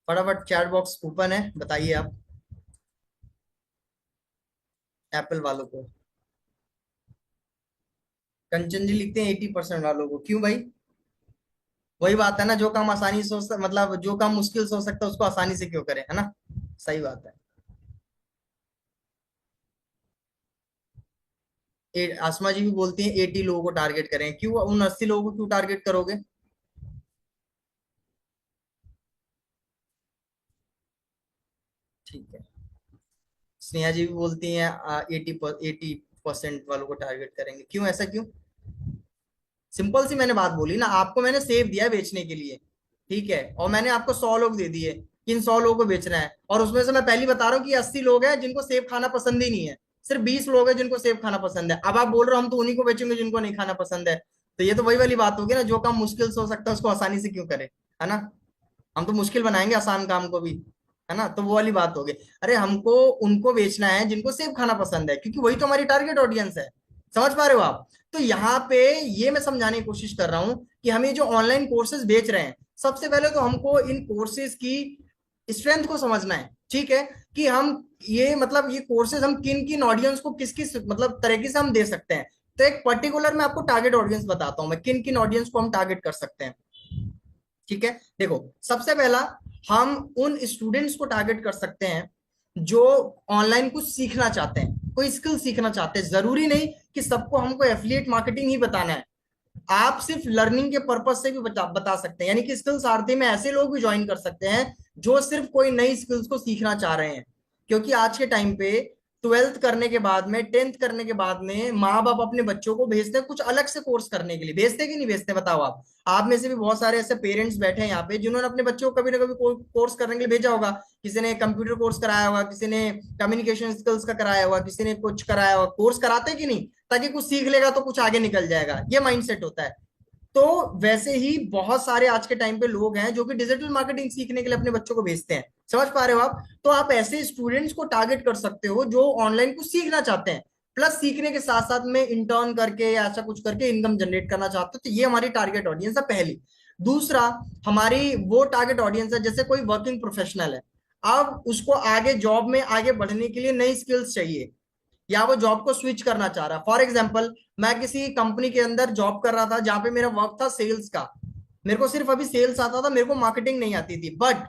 फटाफट चैट बॉक्स ओपन है, बताइए आप। एप्पल वालों को। कंचन जी लिखते हैं 80% वालों को, क्यों भाई? वही बात है ना, जो काम आसानी से मतलब जो काम मुश्किल से हो सकता है उसको आसानी से क्यों करें, है ना? सही बात है। आसमा जी भी बोलती हैं 80 लोगों को टारगेट करें, क्यों उन 80 लोगों को क्यों टारगेट करोगे? ठीक है। स्नेहा जी भी बोलती हैं 80% वालों को टारगेट करेंगे, क्यों, ऐसा क्यों? सिंपल सी मैंने बात बोली ना, आपको मैंने सेव दिया है बेचने के लिए, ठीक है, और मैंने आपको 100 लोग दे दिए कि इन 100 लोगों को बेचना है, और उसमें से मैं पहली बता रहा हूँ कि 80 लोग हैं जिनको सेब खाना पसंद ही नहीं है, सिर्फ 20 लोग हैं जिनको सेब खाना पसंद है। अब आप बोल रहे हो हम तो उन्हीं को बेचेंगे जिनको नहीं खाना पसंद है, तो ये तो वही वाली बात होगी ना, जो काम मुश्किल से हो सकता है उसको आसानी से क्यों करे, है ना? हम तो मुश्किल बनाएंगे आसान काम को भी, है ना? तो वो वाली बात होगी। अरे हमको उनको बेचना है जिनको सेब खाना पसंद है, क्योंकि वही तो हमारी टारगेट ऑडियंस है। समझ पा रहे हो आप? तो यहाँ पे ये मैं समझाने की कोशिश कर रहा हूं कि हम ये जो ऑनलाइन कोर्सेज बेच रहे हैं, सबसे पहले तो हमको इन कोर्सेज की स्ट्रेंथ को समझना है, ठीक है, कि हम ये मतलब ये कोर्सेज हम किन किन ऑडियंस को किस किस मतलब तरीके से हम दे सकते हैं। तो एक पर्टिकुलर मैं आपको टारगेट ऑडियंस बताता हूं, मैं किन किन ऑडियंस को हम टारगेट कर सकते हैं, ठीक है। देखो, सबसे पहला हम उन स्टूडेंट्स को टारगेट कर सकते हैं जो ऑनलाइन कुछ सीखना चाहते हैं, कोई स्किल सीखना चाहते हैं। जरूरी नहीं कि सबको हमको एफिलिएट मार्केटिंग ही बताना है, आप सिर्फ लर्निंग के पर्पज से भी बता सकते हैं, यानी कि स्किल्स आरती में ऐसे लोग भी ज्वाइन कर सकते हैं जो सिर्फ कोई नई स्किल्स को सीखना चाह रहे हैं। क्योंकि आज के टाइम पे 12th करने के बाद में, 10th करने के बाद में माँ बाप अपने बच्चों को भेजते हैं कुछ अलग से कोर्स करने के लिए, भेजते कि नहीं भेजते, बताओ आप में से भी बहुत सारे ऐसे पेरेंट्स बैठे हैं यहाँ पे जिन्होंने अपने बच्चों को कभी ना कभी कोर्स करने के लिए भेजा होगा। किसी ने कंप्यूटर कोर्स कराया होगा, किसी ने कम्युनिकेशन स्किल्स का कराया होगा, किसी ने कुछ कराया होगा। कोर्स कराते कि नहीं, ताकि कुछ सीख लेगा तो कुछ आगे निकल जाएगा, ये माइंडसेट होता है। तो वैसे ही बहुत सारे आज के टाइम पे लोग हैं जो कि डिजिटल मार्केटिंग सीखने के लिए अपने बच्चों को भेजते हैं। समझ पा रहे हो आप? तो आप ऐसे स्टूडेंट्स को टारगेट कर सकते हो जो ऑनलाइन कुछ सीखना चाहते हैं, प्लस सीखने के साथ साथ में इंटर्न करके या ऐसा कुछ करके इनकम जनरेट करना चाहते हो। तो ये हमारी टारगेट ऑडियंस है पहली। दूसरा, हमारी वो टारगेट ऑडियंस है जैसे कोई वर्किंग प्रोफेशनल है, अब उसको आगे जॉब में आगे बढ़ने के लिए नई स्किल्स चाहिए, या वो जॉब को स्विच करना चाह रहा है। फॉर एग्जाम्पल, मैं किसी कंपनी के अंदर जॉब कर रहा था जहां पे मेरा वर्क था सेल्स का, मेरे को सिर्फ अभी सेल्स आता था, मेरे को मार्केटिंग नहीं आती थी, बट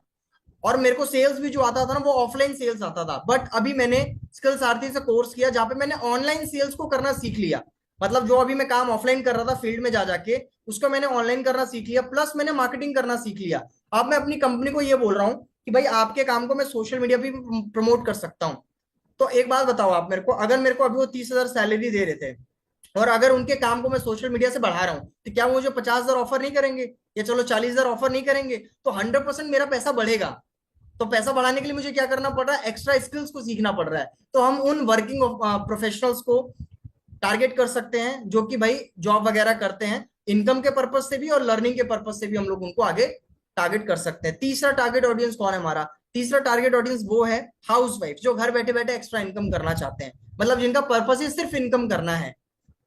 और मेरे को सेल्स भी जो आता था ना वो ऑफलाइन सेल्स आता था, बट अभी मैंने स्किल सारथी से कोर्स किया जहां पे मैंने ऑनलाइन सेल्स को करना सीख लिया। मतलब जो अभी मैं काम ऑफलाइन कर रहा था फील्ड में जा जाके, उसको मैंने ऑनलाइन करना सीख लिया, प्लस मैंने मार्केटिंग करना सीख लिया। अब मैं अपनी कंपनी को ये बोल रहा हूँ कि भाई आपके काम को मैं सोशल मीडिया पे प्रमोट कर सकता हूँ। तो एक बात बताओ आप मेरे को, अगर मेरे को अभी वो 30,000 सैलरी दे रहे थे, और अगर उनके काम को मैं सोशल मीडिया से बढ़ा रहा हूँ, तो क्या वो मुझे 50,000 ऑफर नहीं करेंगे, या चलो 40,000 ऑफर नहीं करेंगे? तो 100% मेरा पैसा बढ़ेगा। तो पैसा बढ़ाने के लिए मुझे क्या करना पड़ रहा है? एक्स्ट्रा स्किल्स को सीखना पड़ रहा है। तो हम उन वर्किंग प्रोफेशनल्स को टारगेट कर सकते हैं जो कि भाई जॉब वगैरह करते हैं, इनकम के पर्पज से भी और लर्निंग के पर्पज से भी हम लोग उनको आगे टारगेट कर सकते हैं। तीसरा टारगेट ऑडियंस कौन है हमारा? तीसरा टारगेट ऑडियंस वो है हाउस वाइफ, जो घर बैठे बैठे एक्स्ट्रा इनकम करना चाहते हैं, मतलब जिनका पर्पज ही सिर्फ इनकम करना है।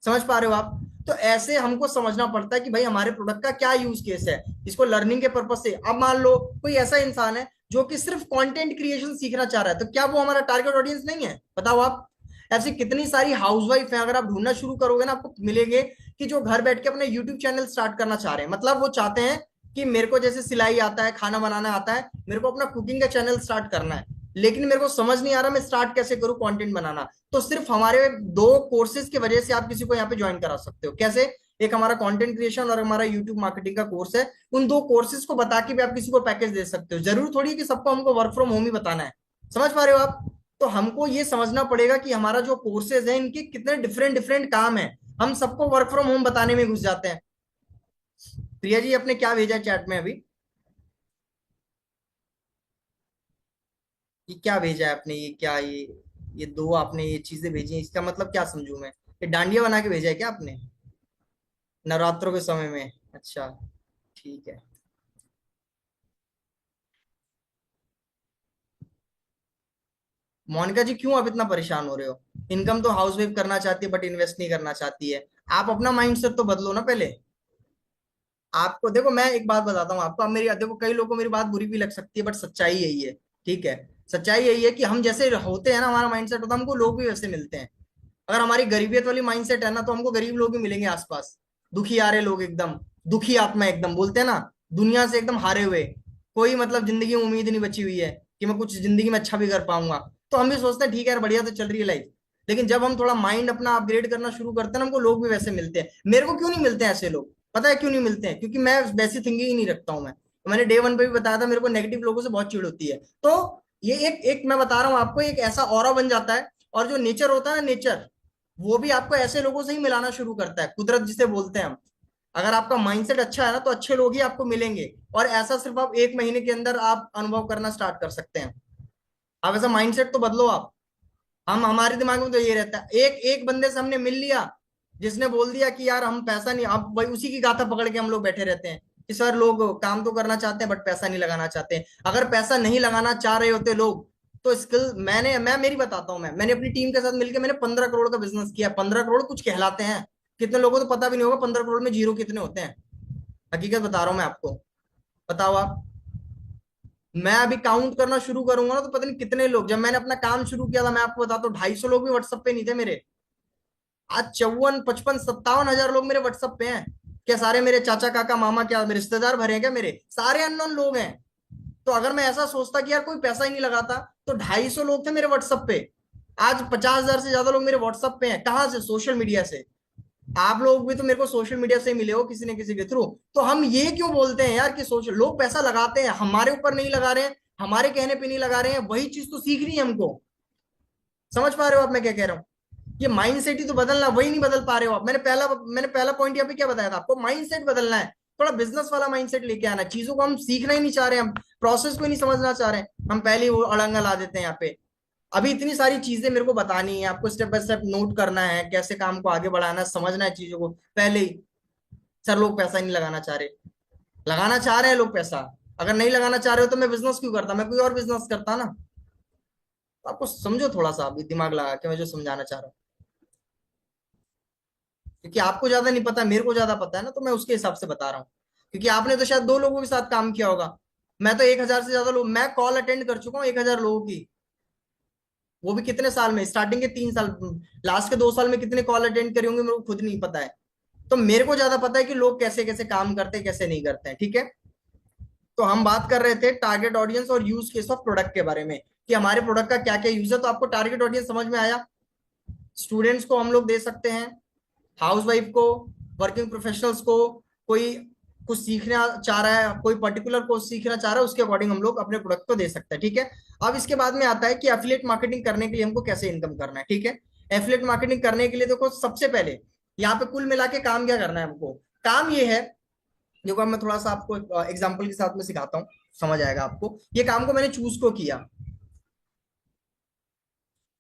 समझ पा रहे हो आप? तो ऐसे हमको समझना पड़ता है कि भाई हमारे प्रोडक्ट का क्या यूज केस है, इसको लर्निंग के पर्पज से। अब मान लो कोई ऐसा इंसान है जो कि सिर्फ कंटेंट क्रिएशन सीखना चाह रहा है, तो क्या वो हमारा टारगेट ऑडियंस नहीं है? बताओ आप। ऐसी कितनी सारी हाउसवाइफ हैं, अगर आप ढूंढना शुरू करोगे ना, आपको मिलेंगे कि जो घर बैठ के अपने यूट्यूब चैनल स्टार्ट करना चाह रहे हैं। मतलब वो चाहते हैं कि मेरे को जैसे सिलाई आता है, खाना बनाना आता है, मेरे को अपना कुकिंग का चैनल स्टार्ट करना है, लेकिन मेरे को समझ नहीं आ रहा मैं स्टार्ट कैसे करूं कंटेंट बनाना। तो सिर्फ हमारे दो कोर्सेज की वजह से आप किसी को यहाँ पे ज्वाइन करा सकते हो। कैसे? एक हमारा कंटेंट क्रिएशन और हमारा यूट्यूब मार्केटिंग का कोर्स है। उन दो कोर्सेज को बता के भी आप किसी को पैकेज दे सकते हो। जरूर थोड़ी है कि सबको हमको वर्क फ्रॉम होम ही बताना है। समझ पा रहे हो आप? तो हमको ये समझना पड़ेगा कि हमारा जो कोर्सेज है इनके कितने डिफरेंट डिफरेंट काम है। हम सबको वर्क फ्रॉम होम बताने में घुस जाते हैं। प्रिया जी, आपने क्या भेजा चैट में अभी? ये क्या भेजा है आपने? ये क्या, ये दो आपने ये चीजें भेजी हैं, इसका मतलब क्या समझूं मैं? ये डांडिया बना के भेजा है क्या आपने नवरात्रों के समय में? अच्छा, ठीक है। मोनिका जी, क्यों आप इतना परेशान हो रहे हो? इनकम तो हाउस वाइफ करना चाहती है बट इन्वेस्ट नहीं करना चाहती है। आप अपना माइंडसेट तो बदलो ना पहले। आपको देखो, मैं एक बात बताता हूँ आपको। अब मेरी देखो, कई लोगों को मेरी बात बुरी भी लग सकती है बट सच्चाई यही है। ठीक है? सच्चाई यही है कि हम जैसे होते हैं ना, हमारा माइंडसेट होता है, हमको लोग भी वैसे मिलते हैं। अगर हमारी गरीबियत वाली माइंडसेट है ना, तो हमको गरीब लोग भी मिलेंगे आसपास। दुखी आ रहे लोग, एकदम दुखी आत्मा, एकदम बोलते हैं ना, दुनिया से एकदम हारे हुए, कोई मतलब जिंदगी में उम्मीद नहीं बची हुई है कि मैं कुछ जिंदगी में अच्छा भी कर पाऊंगा। तो हम भी सोचते हैं ठीक है यार, बढ़िया तो चल रही है लाइफ। लेकिन जब हम थोड़ा माइंड अपना अपग्रेड करना शुरू करते हैं ना, हमको लोग भी वैसे मिलते हैं। मेरे को क्यों नहीं मिलते हैं ऐसे लोग? पता है क्यों नहीं मिलते हैं? क्योंकि मैं वैसी थिंकिंग ही नहीं रखता हूँ मैं। मैंने डे वन पे भी बताया था, मेरे को नेगेटिव लोगों से बहुत चिढ़ होती है। तो ये एक एक मैं बता रहा हूँ आपको, एक ऐसा ऑरा बन जाता है। और जो नेचर होता है ना, नेचर, वो भी आपको ऐसे लोगों से ही मिलाना शुरू करता है, कुदरत जिसे बोलते हैं हम। अगर आपका माइंडसेट अच्छा है ना, तो अच्छे लोग ही आपको मिलेंगे। और ऐसा सिर्फ आप 1 महीने के अंदर आप अनुभव करना स्टार्ट कर सकते हैं। आप ऐसा माइंडसेट तो बदलो आप। हम हमारे दिमाग में तो ये रहता है, एक एक बंदे से हमने मिल लिया जिसने बोल दिया कि यार हम पैसा नहीं, अब वही उसी की गाथा पकड़ के हम लोग बैठे रहते हैं कि सर लोग काम तो करना चाहते हैं बट पैसा नहीं लगाना चाहते। अगर पैसा नहीं लगाना चाह रहे होते लोग, तो स्किल मैं मेरी बताता हूँ। मैंने अपनी टीम के साथ मिलकर मैंने 15 करोड़ का बिजनेस किया। 15 करोड़ कुछ कहलाते हैं? कितने लोगों को तो पता भी नहीं होगा 15 करोड़ में जीरो कितने होते हैं। हकीकत बता रहा हूँ मैं आपको। बताओ आप। मैं अभी काउंट करना शुरू करूंगा ना, तो पता नहीं कितने लोग, जब मैंने अपना काम शुरू किया था, मैं आपको बताता हूँ, 250 लोग भी व्हाट्सएप पे नहीं थे मेरे। आज 54 55 57 हजार लोग मेरे व्हाट्सएप पे हैं। क्या सारे मेरे चाचा काका मामा क्या मेरे रिश्तेदार भरे हैं क्या? मेरे सारे अननोन लोग हैं। तो अगर मैं ऐसा सोचता कि यार कोई पैसा ही नहीं लगाता, तो 250 लोग थे मेरे व्हाट्सएप पे। आज 50,000 से ज्यादा लोग मेरे व्हाट्सएप पे हैं। कहाँ से? सोशल मीडिया से। आप लोग भी तो मेरे को सोशल मीडिया से ही मिले हो किसी न किसी के थ्रू। तो हम ये क्यों बोलते हैं यार कि सोशल लोग पैसा लगाते हैं, हमारे ऊपर नहीं लगा रहे हैं, हमारे कहने पे नहीं लगा रहे हैं? वही चीज तो सीखनी है हमको। समझ पा रहे हो आप मैं क्या कह रहा हूँ? ये माइंडसेट ही तो बदलना, वही नहीं बदल पा रहे हो आप। मैंने पहला पॉइंट यहाँ पे क्या बताया था आपको? माइंडसेट बदलना है। थोड़ा बिजनेस वाला माइंडसेट लेके आना है। चीजों को हम सीखना ही नहीं चाह रहे हैं, हम प्रोसेस को ही नहीं समझना चाह रहे हैं, हम पहले ही वो अड़ंगा ला देते हैं यहाँ पे। अभी इतनी सारी चीजें मेरे को बतानी है आपको, स्टेप बाय स्टेप नोट करना है, कैसे काम को आगे बढ़ाना है, समझना है चीजों को पहले ही। सर लोग पैसा ही नहीं लगाना चाह रहे। लगाना चाह रहे हैं लोग पैसा। अगर नहीं लगाना चाह रहे हो तो मैं बिजनेस क्यों करता? मैं कोई और बिजनेस करता ना। तो आपको समझो थोड़ा सा, अभी दिमाग लगा के मैं जो समझाना चाह रहा हूँ। क्योंकि आपको ज्यादा नहीं पता, मेरे को ज्यादा पता है ना, तो मैं उसके हिसाब से बता रहा हूँ। क्योंकि आपने तो शायद 2 लोगों के साथ काम किया होगा। मैं तो 1,000 से ज्यादा लोग, मैं कॉल अटेंड कर चुका हूँ 1,000 लोगों की। वो भी कितने साल में? स्टार्टिंग के 3 साल, लास्ट के 2 साल में कितने कॉल अटेंड करे होंगे मेरे को खुद नहीं पता है। तो मेरे को ज्यादा पता है कि लोग कैसे कैसे काम करते हैं, कैसे नहीं करते हैं। ठीक है? तो हम बात कर रहे थे टारगेट ऑडियंस और यूज केस ऑफ प्रोडक्ट के बारे में, कि हमारे प्रोडक्ट का क्या क्या यूज है। तो आपको टारगेट ऑडियंस समझ में आया? स्टूडेंट्स को हम लोग दे सकते हैं, हाउसवाइफ को, वर्किंग प्रोफेशनल्स को, कोई कुछ सीखना चाह रहा है, कोई पर्टिकुलर कोर्स सीखना चाह रहा है, उसके अकॉर्डिंग हम लोग अपने प्रोडक्ट को दे सकते हैं। ठीक है? अब इसके बाद में आता है कि एफिलिएट मार्केटिंग करने के लिए हमको कैसे इनकम करना है। ठीक है? एफिलिएट मार्केटिंग करने के लिए देखो, सबसे पहले यहाँ पे कुल मिला के काम क्या करना है हमको? काम ये है, देखो अब मैं थोड़ा सा आपको एग्जांपल के साथ में सिखाता हूँ, समझ आएगा आपको। ये काम को मैंने चूज को किया,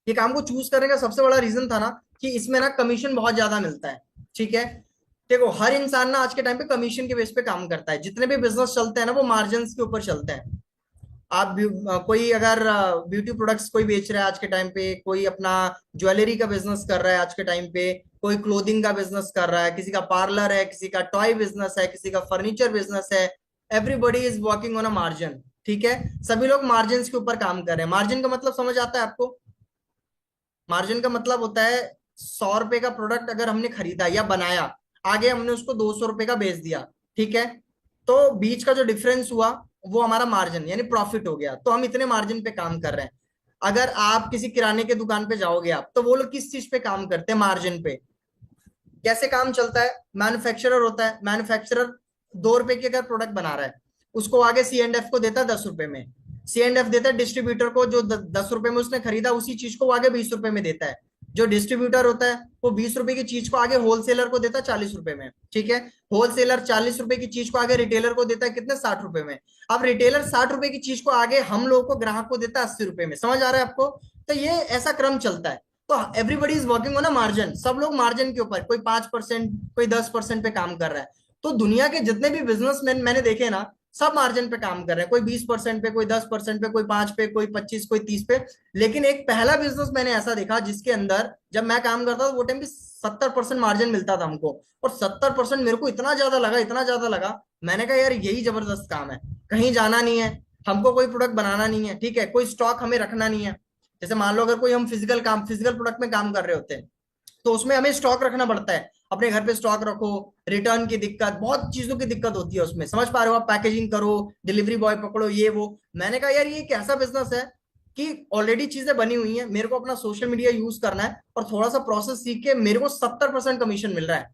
ये काम को चूज करने का सबसे बड़ा रीजन था ना कि इसमें ना कमीशन बहुत ज्यादा मिलता है। ठीक है, देखो हर इंसान ना आज के टाइम पे कमीशन के बेस पे काम करता है। जितने भी बिजनेस चलते हैं ना वो मार्जिन के ऊपर चलते हैं। आप कोई अगर ब्यूटी प्रोडक्ट्स कोई बेच रहा है आज के टाइम पे, कोई अपना ज्वेलरी का बिजनेस कर रहा है आज के टाइम पे, कोई क्लोथिंग का बिजनेस कर रहा है, किसी का पार्लर है, किसी का टॉय बिजनेस है, किसी का फर्नीचर बिजनेस है, everybody is working on a margin. ठीक है, सभी लोग मार्जिन के ऊपर काम कर रहे हैं। मार्जिन का मतलब समझ आता है आपको? मार्जिन का मतलब होता है 100 रुपए का प्रोडक्ट अगर हमने खरीदा या बनाया, आगे हमने उसको 200 रुपए का बेच दिया। ठीक है, तो बीच का जो डिफरेंस हुआ वो हमारा मार्जिन यानी प्रॉफिट हो गया। तो हम इतने मार्जिन पे काम कर रहे हैं। अगर आप किसी किराने के दुकान पे जाओगे आप, तो वो लोग किस चीज पे काम करते हैं? मार्जिन पे। कैसे काम चलता है? मैन्युफैक्चरर होता है, मैन्युफैक्चरर 2 रुपए की अगर प्रोडक्ट बना रहा है, उसको आगे सी एंड एफ को देता है 10 रुपए में। सी एंड एफ देता है डिस्ट्रीब्यूटर को, जो 10 रुपए में उसने खरीदा उसी चीज को वो आगे 20 रुपए में देता है। जो डिस्ट्रीब्यूटर होता है वो 20 रुपए की चीज को आगे होलसेलर को देता है 40 रुपए में। ठीक है, होलसेलर 40 रुपए की चीज को आगे रिटेलर को देता है कितने? 60 रुपए में। अब रिटेलर 60 रुपए की चीज को आगे हम लोगों को, ग्राहक को देता है 80 रुपए में। समझ आ रहा है आपको? तो ये ऐसा क्रम चलता है। तो everybody is working on a margin, सब लोग मार्जिन के ऊपर, कोई 5%, कोई 10% पे काम कर रहा है। तो दुनिया के जितने भी बिजनेसमैन मैंने देखे ना, सब मार्जिन पे काम कर रहे हैं। कोई 20% पे, कोई 10% पे, कोई 5 पे, कोई 25, कोई 30 पे। लेकिन एक पहला बिजनेस मैंने ऐसा देखा जिसके अंदर जब मैं काम करता था वो टाइम भी 70% मार्जिन मिलता था हमको। और 70% मेरे को इतना ज्यादा लगा, इतना ज्यादा लगा, मैंने कहा यार यही जबरदस्त काम है। कहीं जाना नहीं है हमको, कोई प्रोडक्ट बनाना नहीं है, ठीक है, कोई स्टॉक हमें रखना नहीं है। जैसे मान लो अगर कोई हम फिजिकल प्रोडक्ट में काम कर रहे होते हैं, तो उसमें हमें स्टॉक रखना पड़ता है। अपने घर पे स्टॉक रखो, रिटर्न की दिक्कत, बहुत चीजों की दिक्कत होती है उसमें, समझ पा रहे हो आप? पैकेजिंग करो, डिलीवरी बॉय पकड़ो, ये वो। मैंने कहा यार ये एक ऐसा बिजनेस है कि ऑलरेडी चीजें बनी हुई हैं, मेरे को अपना सोशल मीडिया यूज करना है और थोड़ा सा प्रोसेस सीख के मेरे को 70% कमीशन मिल रहा है।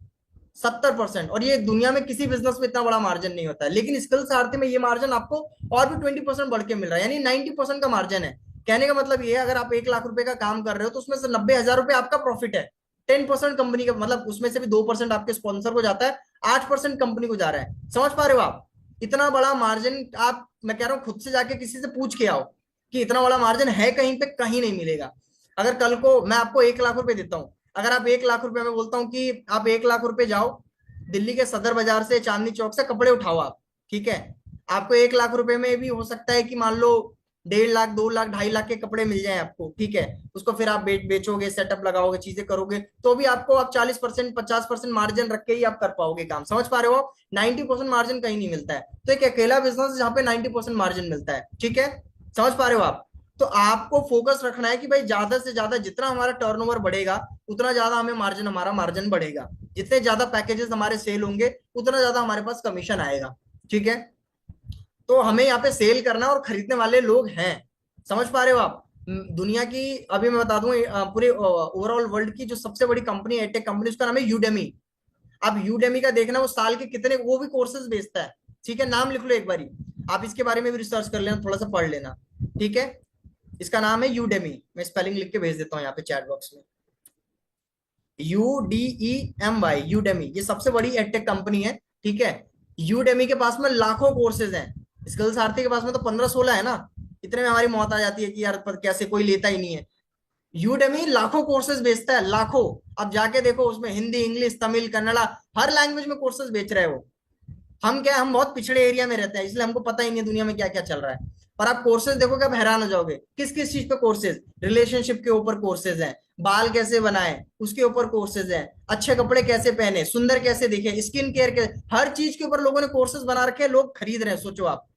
70%। और ये दुनिया में किसी बिजनेस में इतना बड़ा मार्जिन नहीं होता है, लेकिन स्किल्स आरती में ये मार्जिन आपको और भी 20% बढ़ के मिल रहा है, यानी 90% का मार्जिन है। कहने का मतलब ये है अगर आप 1 लाख रुपए का काम कर रहे हो तो उसमें से 90,000 रुपए आपका प्रॉफिट है। 10% कंपनी का, मतलब उसमें से भी 2% आपके स्पॉन्सर को जाता है, 8% कंपनी को जा रहा है। समझ पा रहे हो आप? इतना बड़ा मार्जिन आप, मैं कह रहा हूं खुद से जाके किसी से पूछ के आओ कि इतना बड़ा मार्जिन है कहीं पे, कहीं नहीं मिलेगा। अगर कल को मैं आपको 1 लाख रुपए देता हूं, अगर आप 1 लाख रुपए में बोलता हूँ कि आप 1 लाख रुपए जाओ दिल्ली के सदर बाजार से, चांदनी चौक से कपड़े उठाओ आप, ठीक है, आपको 1 लाख रुपए में भी हो सकता है कि मान लो 1.5 लाख, 2 लाख, 2.5 लाख के कपड़े मिल जाए आपको। ठीक है, उसको फिर आप बेचोगे, सेटअप लगाओगे, चीजें करोगे, तो भी आपको आप 40%, 50% मार्जिन रख के ही आप कर पाओगे काम। समझ पा रहे हो? 90% मार्जिन कहीं नहीं मिलता है। तो एक अकेला बिजनेस जहाँ पे 90% मार्जिन मिलता है। ठीक है, समझ पा रहे हो आप? तो आपको फोकस रखना है कि भाई ज्यादा से ज्यादा जितना हमारा टर्नओवर बढ़ेगा उतना ज्यादा हमें मार्जिन, हमारा मार्जिन बढ़ेगा। जितने ज्यादा पैकेजेस हमारे सेल होंगे उतना ज्यादा हमारे पास कमीशन आएगा। ठीक है, तो हमें यहाँ पे सेल करना और खरीदने वाले लोग हैं। समझ पा रहे हो आप? दुनिया की, अभी मैं बता दूं, पूरे ओवरऑल वर्ल्ड की जो सबसे बड़ी कंपनी, एडटेक कंपनी, उसका नाम है यूडेमी। आप यूडेमी का देखना, वो साल के कितने वो भी कोर्सेज बेचता है। ठीक है, नाम लिख लो एक बारी, आप इसके बारे में भी रिसर्च कर लेना, थोड़ा सा पढ़ लेना। ठीक है, इसका नाम है यूडेमी। मैं स्पेलिंग लिख के भेज देता हूँ यहाँ पे चैट बॉक्स में। UDEMY, यूडेमी, ये सबसे बड़ी एडटेक कंपनी है। ठीक है, यूडेमी के पास में लाखों कोर्सेज हैं। स्किल्स आरती के पास में तो 15-16 है ना, इतने में हमारी मौत आ जाती है कि यार कैसे, कोई लेता ही नहीं है। यूडेमी लाखों कोर्सेज बेचता है, लाखों। अब जाके देखो उसमें हिंदी, इंग्लिश, तमिल, कन्नड़ा, हर लैंग्वेज में कोर्सेज बेच रहे हो। हम क्या, हम बहुत पिछड़े एरिया में रहते हैं, इसलिए हमको पता ही नहीं है दुनिया में क्या क्या चल रहा है। और आप कोर्सेज देखोगे आप हैरान हो जाओगे, किस किस चीज पे कोर्सेज। रिलेशनशिप के ऊपर कोर्सेज हैं, बाल कैसे बनाए उसके ऊपर कोर्सेज हैं, अच्छे कपड़े कैसे पहने, सुंदर कैसे दिखे, स्किन केयर के, हर चीज के ऊपर लोगों ने कोर्सेज बना रखे हैं, लोग खरीद रहे हैं। सोचो आप,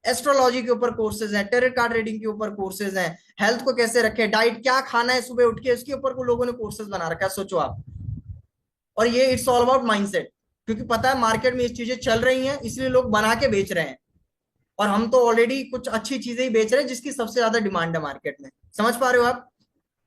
एस्ट्रोलॉजी के ऊपर कोर्सेज हैं, टेरेट कार्ड रीडिंग के ऊपर कोर्सेज हैं, हेल्थ को कैसे रखे, डाइट क्या खाना है सुबह उठ के, उसके ऊपर को लोगों ने कोर्सेज बना रखा है। सोचो आप। और ये इट्स ऑल अबाउट माइंडसेट, क्योंकि पता है मार्केट में ये चीजें चल रही हैं इसलिए लोग बना के बेच रहे हैं। और हम तो ऑलरेडी कुछ अच्छी चीजें ही बेच रहे हैं जिसकी सबसे ज्यादा डिमांड है मार्केट में। समझ पा रहे हो आप?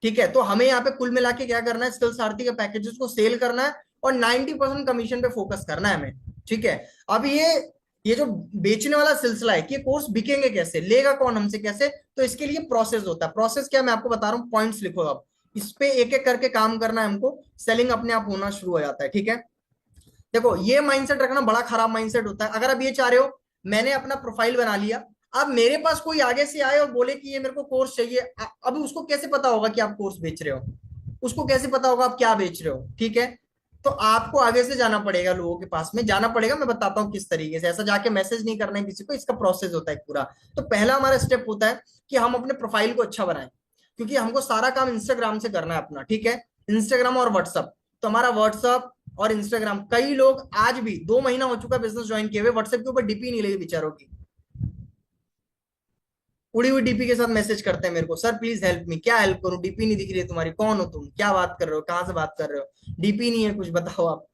ठीक है, तो हमें यहाँ पे कुल मिला के क्या करना है, स्किल्स आरती के पैकेजेस को सेल करना है और 90% कमीशन पे फोकस करना है हमें। ठीक है, अब ये जो बेचने वाला सिलसिला है कि ये कोर्स बिकेंगे कैसे, लेगा कौन हमसे कैसे, तो इसके लिए प्रोसेस होता है। प्रोसेस क्या, मैं आपको बता रहा हूँ, पॉइंट्स लिखो आप। इस पे एक एक करके काम करना है हमको, सेलिंग अपने आप होना शुरू हो जाता है, ठीक है। देखो ये माइंडसेट रखना बड़ा खराब माइंडसेट होता है। अगर आप ये चाह रहे हो, मैंने अपना प्रोफाइल बना लिया, अब मेरे पास कोई आगे से आए और बोले कि ये मेरे को कोर्स चाहिए, अब उसको कैसे पता होगा कि आप कोर्स बेच रहे हो? उसको कैसे पता होगा आप क्या बेच रहे हो, ठीक है। तो आपको आगे से जाना पड़ेगा, लोगों के पास में जाना पड़ेगा। मैं बताता हूँ किस तरीके से, ऐसा जाके मैसेज नहीं करना है किसी को, इसका प्रोसेस होता है पूरा। तो पहला हमारा स्टेप होता है कि हम अपने प्रोफाइल को अच्छा बनाएं, क्योंकि हमको सारा काम इंस्टाग्राम से करना है अपना, ठीक है। इंस्टाग्राम और व्हाट्सअप। तो हमारा व्हाट्सअप और इंस्टाग्राम, कई लोग आज भी 2 महीना हो चुका बिजनेस ज्वाइन किए हुए, व्हाट्सएप के ऊपर डीपी नहीं लगी बेचारों की, उड़ी हुई डीपी के साथ मैसेज करते हैं मेरे को, सर प्लीज हेल्प मी, क्या हेल्प करूं, डीपी नहीं दिख रही है तुम्हारी, कौन हो तुम, क्या बात कर रहे हो, कहाँ से बात कर रहे हो, डीपी नहीं है, कुछ बताओ आप।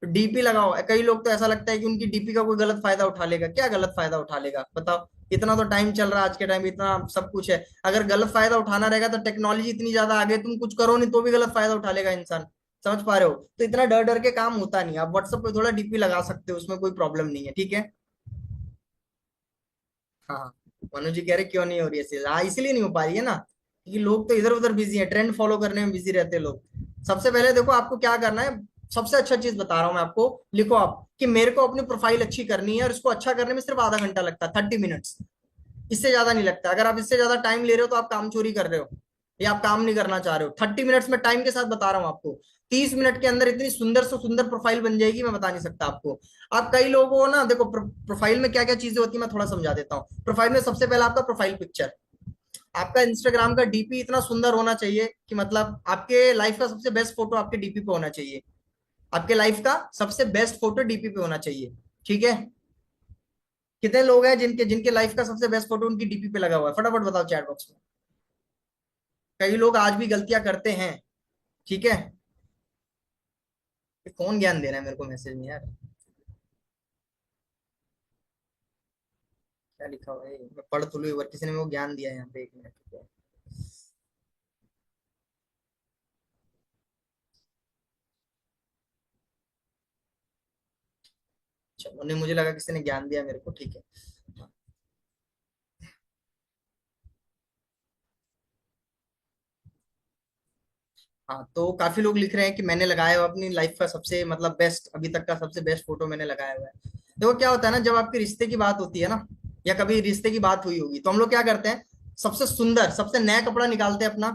डीपी लगाओ। कई लोग तो ऐसा लगता है कि उनकी डीपी का कोई गलत फायदा उठा लेगा, क्या गलत फायदा उठा लेगा बताओ। इतना तो टाइम चल रहा है आज के टाइम, इतना सब कुछ है, अगर गलत फायदा उठाना रहेगा तो टेक्नोलॉजी इतनी ज्यादा आगे, तुम कुछ करो नहीं तो भी गलत फायदा उठा लेगा इंसान। समझ पा रहे हो? तो इतना डर डर के काम होता नहीं, आप व्हाट्सएप पे थोड़ा डीपी लगा सकते हो, उसमें कोई प्रॉब्लम नहीं है, ठीक है। हाँ हाँ। मनु जी कह रहे क्यों नहीं हो रही है सेल, हाँ इसलिए नहीं हो पा रही है ना, क्योंकि लोग तो इधर उधर बिजी हैं, ट्रेंड फॉलो करने में बिजी रहते हैं लोग। सबसे पहले देखो आपको क्या करना है, सबसे अच्छा चीज बता रहा हूं मैं आपको, लिखो आप कि मेरे को अपनी प्रोफाइल अच्छी करनी है, और इसको अच्छा करने में सिर्फ आधा घंटा लगता है, 30 मिनट्स, इससे ज्यादा नहीं लगता। अगर आप इससे ज्यादा टाइम ले रहे हो तो आप काम चोरी कर रहे हो, या आप काम नहीं करना चाह रहे हो। 30 मिनट्स में टाइम के साथ बता रहा हूँ आपको, 30 मिनट के अंदर इतनी सुंदर से सुंदर प्रोफाइल बन जाएगी, मैं बता नहीं सकता आपको। आप कई लोगों को ना, देखो प्रोफाइल में क्या क्या चीजें होती है मैं थोड़ा समझा देता हूँ। प्रोफाइल में सबसे पहला आपका प्रोफाइल पिक्चर, आपका इंस्टाग्राम का डीपी इतना सुंदर होना चाहिए कि मतलब आपके लाइफ का सबसे बेस्ट फोटो आपके डीपी पे होना चाहिए, आपके लाइफ का सबसे बेस्ट फोटो डीपी पे होना चाहिए, ठीक है। कितने लोग हैं जिनके जिनके लाइफ का सबसे बेस्ट फोटो उनकी डीपी पे लगा हुआ है, फटाफट बताओ चैट बॉक्स में। कई लोग आज भी गलतियां करते हैं, ठीक है। ये कौन ज्ञान दे रहा है मेरे को मैसेज में यार, क्या लिखा हुआ है, मैं पढ़ तो लूँ एक बार, किसी ने मेरे को ज्ञान दिया है यहाँ पे, 1 मिनट रुको। अच्छा, उन्हें मुझे लगा किसी ने ज्ञान दिया मेरे को, ठीक है। हाँ तो काफी लोग लिख रहे हैं कि मैंने लगाया हुआ अपनी लाइफ का सबसे मतलब बेस्ट, अभी तक का सबसे बेस्ट फोटो मैंने लगाया हुआ है। देखो क्या होता है ना, जब आपके रिश्ते की बात होती है ना, या कभी रिश्ते की बात हुई होगी, तो हम लोग क्या करते हैं, सबसे सुंदर सबसे नया कपड़ा निकालते हैं अपना,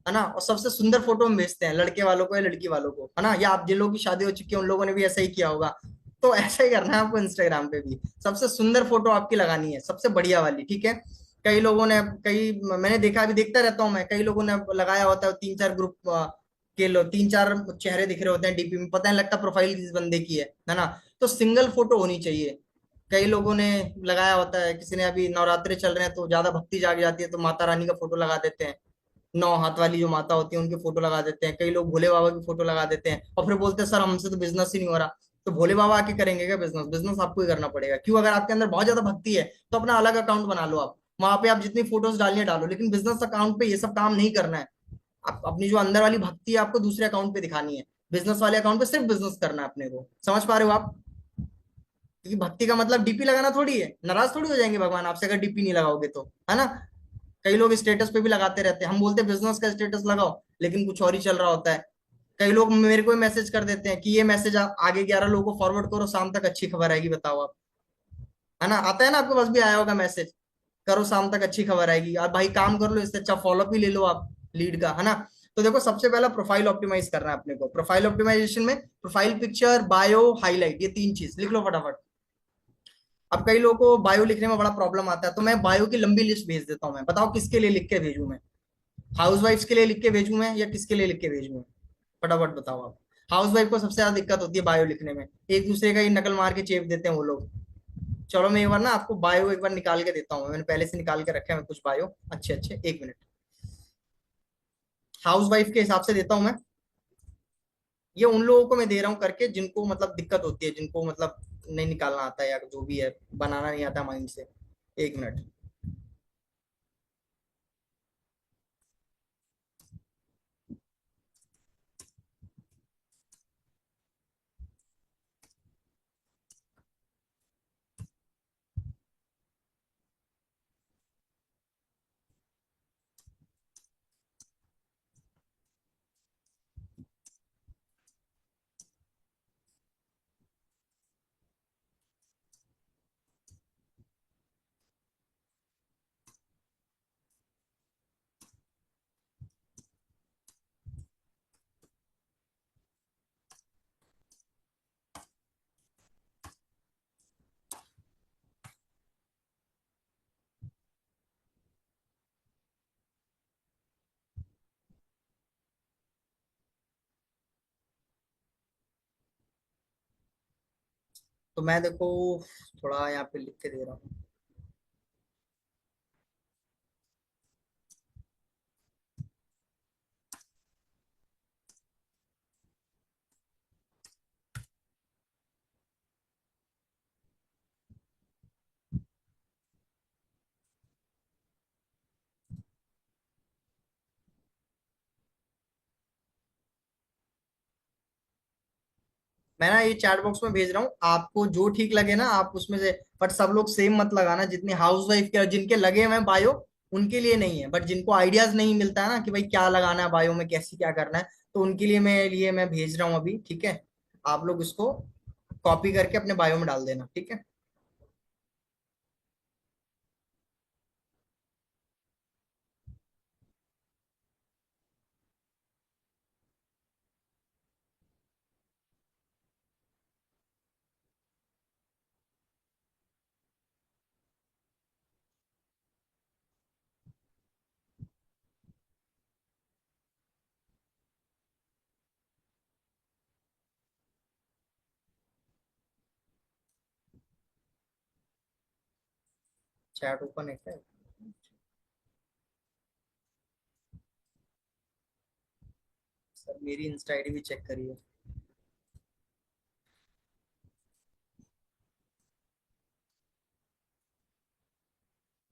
है ना, और सबसे सुंदर फोटो हम भेजते हैं लड़के वालों को या लड़की वालों को, है ना, या आप जिन लोगों की शादी हो चुकी है उन लोगों ने भी ऐसा ही किया होगा। तो ऐसा ही करना है आपको, इंस्टाग्राम पे भी सबसे सुंदर फोटो आपकी लगानी है, सबसे बढ़िया वाली, ठीक है। कई लोगों ने, कई मैंने देखा, अभी देखता रहता हूँ मैं, कई लोगों ने लगाया होता है 3 4 ग्रुप के लोग, 3 4 चेहरे दिख रहे होते हैं डीपी में, पता नहीं लगता प्रोफाइल किस बंदे की है ना। तो सिंगल फोटो होनी चाहिए। कई लोगों ने लगाया होता है, किसी ने अभी नवरात्रि चल रहे हैं तो ज्यादा भक्ति जाग जाती है तो माता रानी का फोटो लगा देते हैं, 9 हाथ वाली जो माता होती है उनके फोटो लगा देते हैं, कई लोग भोले बाबा की फोटो लगा देते हैं, और फिर बोलते हैं सर हमसे तो बिजनेस ही नहीं हो रहा। तो भोले बाबा आके करेंगे क्या बिजनेस? बिजनेस आपको ही करना पड़ेगा। क्यों? अगर आपके अंदर बहुत ज्यादा भक्ति है तो अपना अलग अकाउंट बना लो, आप वहां पे आप जितनी फोटोज डालनी है डालो, लेकिन बिजनेस अकाउंट पे ये सब काम नहीं करना है। आप अपनी जो अंदर वाली भक्ति है आपको दूसरे अकाउंट पे दिखानी है, बिजनेस वाले अकाउंट पे सिर्फ बिजनेस करना है अपने को। समझ पा रहे हो आप? क्योंकि भक्ति का मतलब डीपी लगाना थोड़ी है, नाराज थोड़ी हो जाएंगे भगवान आपसे अगर डीपी नहीं लगाओगे तो, है ना। कई लोग स्टेटस पे भी लगाते रहते हैं, हम बोलते हैं बिजनेस का स्टेटस लगाओ, लेकिन कुछ और ही चल रहा होता है। कई लोग मेरे को मैसेज कर देते हैं कि ये मैसेज आगे 11 लोगों को फॉरवर्ड करो, शाम तक अच्छी खबर आएगी, बताओ आप, है ना। आता है ना, आपके पास भी आया होगा मैसेज, करो शाम तक अच्छी खबर आएगी। आप भाई काम कर लो, इससे अच्छा फॉलोअप ही ले लो आप लीड का, है ना। तो देखो सबसे पहला प्रोफाइल ऑप्टिमाइज करना है अपने को। प्रोफाइल ऑप्टिमाइजेशन में प्रोफाइल पिक्चर, बायो, हाईलाइट, ये 3 चीज लिख लो फटाफट। अब कई लोगों को बायो लिखने में बड़ा प्रॉब्लम आता है, तो मैं बायो की लंबी लिस्ट भेज देता हूँ मैं, बताओ किसके लिए लिख के भेजूं मैं? हाउस वाइफ्स के लिए लिख के भेजूं मैं या किसके लिए लिख के भेजूं मैं? फटाफट बताओ आप। हाउस वाइफ को सबसे ज्यादा दिक्कत होती है बायो लिखने में, एक दूसरे का ही नकल मार के चेप देते हैं वो लोग। चलो मैं एक बार ना आपको बायो एक बार निकाल के देता हूँ, मैंने पहले से निकाल के रखे हैं कुछ बायो अच्छे अच्छे, 1 मिनट। हाउस वाइफ के हिसाब से देता हूँ मैं, ये उन लोगों को मैं दे रहा हूँ करके जिनको मतलब दिक्कत होती है, जिनको मतलब नहीं निकालना आता है या जो भी है, बनाना नहीं आता माइंड से। 1 मिनट। तो मैं देखो थोड़ा यहाँ पे लिख के दे रहा हूँ। मैं ना ये चैट बॉक्स में भेज रहा हूँ, आपको जो ठीक लगे ना आप उसमें से, बट सब लोग सेम मत लगाना, जितने हाउस वाइफ के जिनके लगे हुए हैं बायो उनके लिए नहीं है, बट जिनको आइडियाज नहीं मिलता है ना कि भाई क्या लगाना है बायो में, कैसे क्या करना है, तो उनके लिए मैं भेज रहा हूँ अभी, ठीक है। आप लोग इसको कॉपी करके अपने बायो में डाल देना, ठीक है। चैट ओपन है क्या? सर मेरी इंस्टा आईडी भी चेक करिए।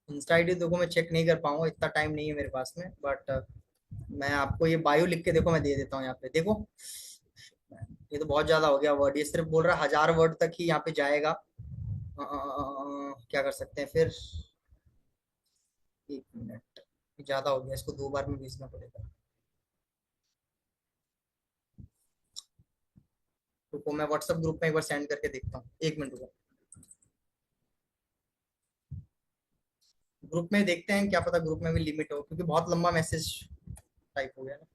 इंस्टा आईडी देखो मैं चेक नहीं कर पाऊंगा, इतना टाइम नहीं है मेरे पास में, बट मैं आपको ये बायो लिख के देखो मैं दे देता हूँ यहाँ पे देखो। ये तो बहुत ज्यादा हो गया वर्ड, ये सिर्फ बोल रहा है 1000 वर्ड तक ही यहाँ पे जाएगा। क्या कर सकते हैं फिर? 1 मिनट, ये ज्यादा हो गया, इसको 2 बार में भेजना पड़ेगा। रुको मैं व्हाट्सएप ग्रुप में एक बार सेंड करके देखता हूँ, 1 मिनट रुको। ग्रुप में देखते हैं, क्या पता ग्रुप में भी लिमिट हो, क्योंकि बहुत लंबा मैसेज टाइप हो गया ना।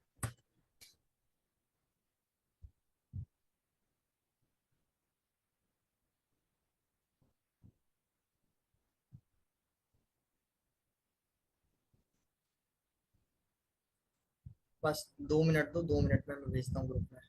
बस 2 मिनट दो, 2 मिनट में मैं भेजता हूँ ग्रुप में।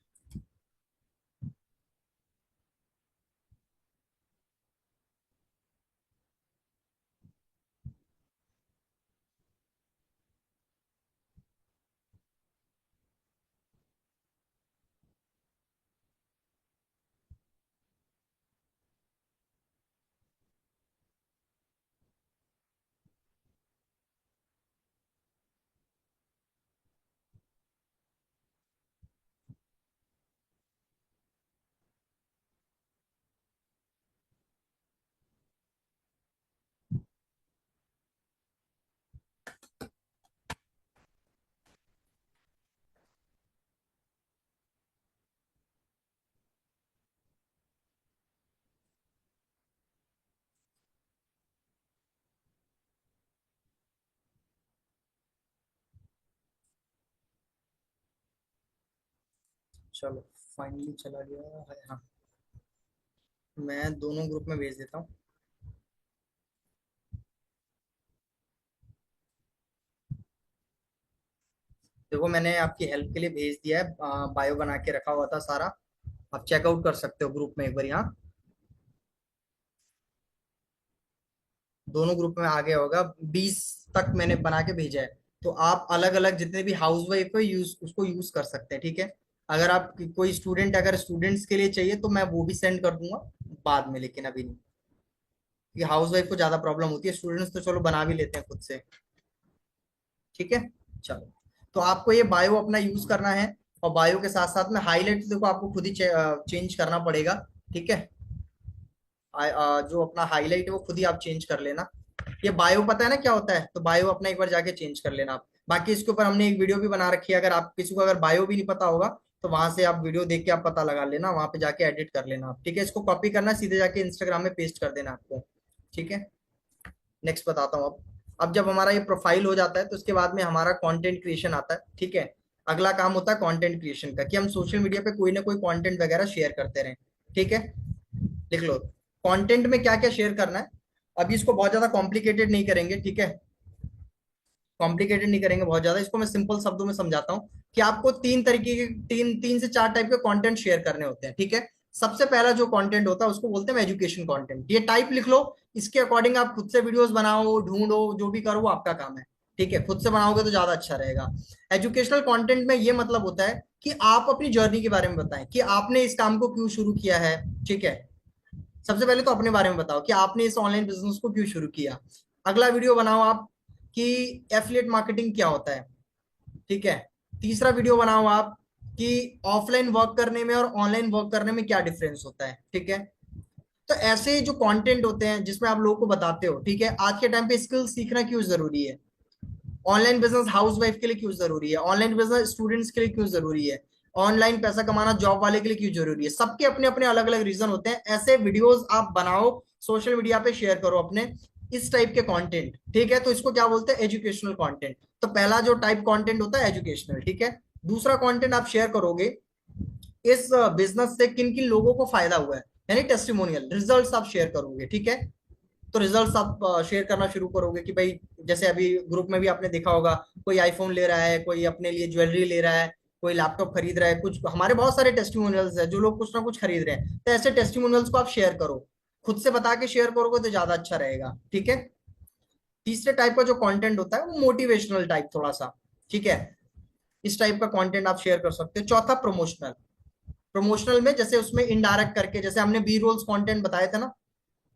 चलो फाइनली चला गया है, हाँ। मैं दोनों ग्रुप में भेज देता हूँ। देखो मैंने आपकी हेल्प के लिए भेज दिया है, बायो बना के रखा हुआ था सारा, आप चेकआउट कर सकते हो ग्रुप में एक बार यहाँ। दोनों ग्रुप में आ गया होगा, 20 तक मैंने बना के भेजा है। तो आप अलग अलग जितने भी हाउस वाइफ है यूज उसको यूज कर सकते हैं, ठीक है। अगर आप कोई स्टूडेंट, अगर स्टूडेंट्स के लिए चाहिए तो मैं वो भी सेंड कर दूंगा बाद में, लेकिन अभी नहीं, क्योंकि हाउस वाइफ को ज्यादा प्रॉब्लम होती है, स्टूडेंट्स तो चलो बना भी लेते हैं खुद से, ठीक है। चलो, तो आपको ये बायो अपना यूज करना है, और बायो के साथ साथ में हाईलाइट देखो आपको खुद ही चेंज करना पड़ेगा, ठीक है। जो अपना हाईलाइट है वो खुद ही आप चेंज कर लेना। ये बायो पता है ना क्या होता है, तो बायो अपना एक बार जाके चेंज कर लेना आप। बाकी इसके ऊपर हमने एक वीडियो भी बना रखी है, अगर आप किसी को अगर बायो भी नहीं पता होगा तो वहां से आप वीडियो देख के आप पता लगा लेना, वहां पे जाके एडिट कर लेना आप, ठीक है। इसको कॉपी करना, सीधे जाके इंस्टाग्राम में पेस्ट कर देना आपको, ठीक है। नेक्स्ट बताता हूँ अब जब हमारा ये प्रोफाइल हो जाता है तो उसके बाद में हमारा कंटेंट क्रिएशन आता है, ठीक है। अगला काम होता है कंटेंट क्रिएशन का, कि हम सोशल मीडिया पे कोई ना कोई कंटेंट वगैरह शेयर करते रहें, ठीक है। लिख लो कंटेंट में क्या क्या शेयर करना है। अभी इसको बहुत ज्यादा कॉम्प्लिकेटेड नहीं करेंगे, ठीक है। कॉम्प्लिकेटेड नहीं करेंगे बहुत ज्यादा, इसको मैं सिंपल शब्दों में समझाता हूँ कि आपको 3 तरीके के, तीन तीन से 4 टाइप के कंटेंट शेयर करने होते हैं, ठीक है। सबसे पहला जो कंटेंट होता है उसको बोलते हैं एजुकेशन कंटेंट। ये टाइप लिख लो, इसके अकॉर्डिंग आप खुद से वीडियोस बनाओ, ढूंढो, जो भी करो वो आपका काम है। ठीक है, खुद से बनाओगे तो ज्यादा अच्छा रहेगा। एजुकेशनल कंटेंट में ये मतलब होता है कि आप अपनी जर्नी के बारे में बताएं कि आपने इस काम को क्यों शुरू किया है। ठीक है, सबसे पहले तो अपने बारे में बताओ कि आपने इस ऑनलाइन बिजनेस को क्यों शुरू किया। अगला वीडियो बनाओ आप कि एफिलिएट मार्केटिंग क्या होता है। ठीक है, तीसरा वीडियो बनाओ आप कि ऑफलाइन वर्क करने में और ऑनलाइन वर्क करने में क्या डिफरेंस होता है। ठीक है, तो ऐसे जो कंटेंट होते हैं जिसमें आप लोगों को बताते हो, ठीक है, आज के टाइम पे स्किल सीखना क्यों जरूरी है, ऑनलाइन बिजनेस हाउसवाइफ के लिए क्यों जरूरी है, ऑनलाइन बिजनेस स्टूडेंट्स के लिए क्यों जरूरी है, ऑनलाइन पैसा कमाना जॉब वाले के लिए क्यों जरूरी है। सबके अपने अपने अलग अलग रीजन होते हैं। ऐसे वीडियोस आप बनाओ, सोशल मीडिया पे शेयर करो अपने, इस टाइप के कंटेंट। ठीक है, तो इसको क्या बोलते हैं, एजुकेशनल कंटेंट। तो पहला जो टाइप कंटेंट होता है एजुकेशनल। ठीक है, दूसरा कंटेंट आप शेयर करोगे इस बिजनेस से किन किन लोगों को फायदा हुआ है, यानी टेस्टिमोनियल रिजल्ट्स आप शेयर करोगे। ठीक है, तो रिजल्ट्स आप शेयर करना शुरू करोगे कि भाई जैसे अभी ग्रुप में भी आपने देखा होगा, कोई आईफोन ले रहा है, कोई अपने लिए ज्वेलरी ले रहा है, कोई लैपटॉप खरीद रहा है, कुछ हमारे बहुत सारे टेस्टिमोनियल्स है जो लोग कुछ ना कुछ खरीद रहे हैं। तो ऐसे टेस्टिमोनियल्स को आप शेयर करो, खुद से बता के शेयर करोगे तो ज्यादा अच्छा रहेगा। ठीक है, तीसरे टाइप का जो कंटेंट होता है वो मोटिवेशनल टाइप थोड़ा सा। ठीक है, इस टाइप का कंटेंट आप शेयर कर सकते हो। चौथा प्रमोशनल। प्रमोशनल में जैसे उसमें इनडायरेक्ट करके, जैसे हमने बी रोल्स कंटेंट बताए थे ना,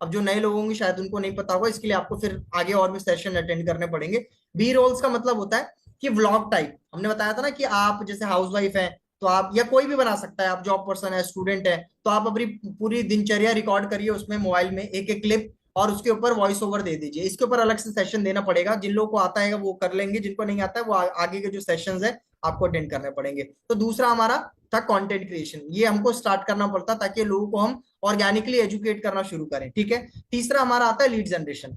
अब जो नए लोग होंगे शायद उनको नहीं पता होगा, इसके लिए आपको फिर आगे और भी सेशन अटेंड करने पड़ेंगे। बी रोल्स का मतलब होता है कि व्लॉग टाइप, हमने बताया था ना कि आप जैसे हाउसवाइफ हैं तो आप, या कोई भी बना सकता है, आप जॉब पर्सन है, स्टूडेंट है, तो आप अपनी पूरी दिनचर्या रिकॉर्ड करिए उसमें मोबाइल में एक एक क्लिप, और उसके ऊपर वॉइस ओवर दे दीजिए। इसके ऊपर अलग से सेशन देना पड़ेगा, जिन लोगों को आता है वो कर लेंगे, जिनको नहीं आता है वो आगे के जो सेशंस है आपको अटेंड करने पड़ेंगे। तो दूसरा हमारा था कंटेंट क्रिएशन, ये हमको स्टार्ट करना पड़ता ताकि लोगों को हम ऑर्गेनिकली एजुकेट करना शुरू करें। ठीक है, तीसरा हमारा आता है लीड जनरेशन,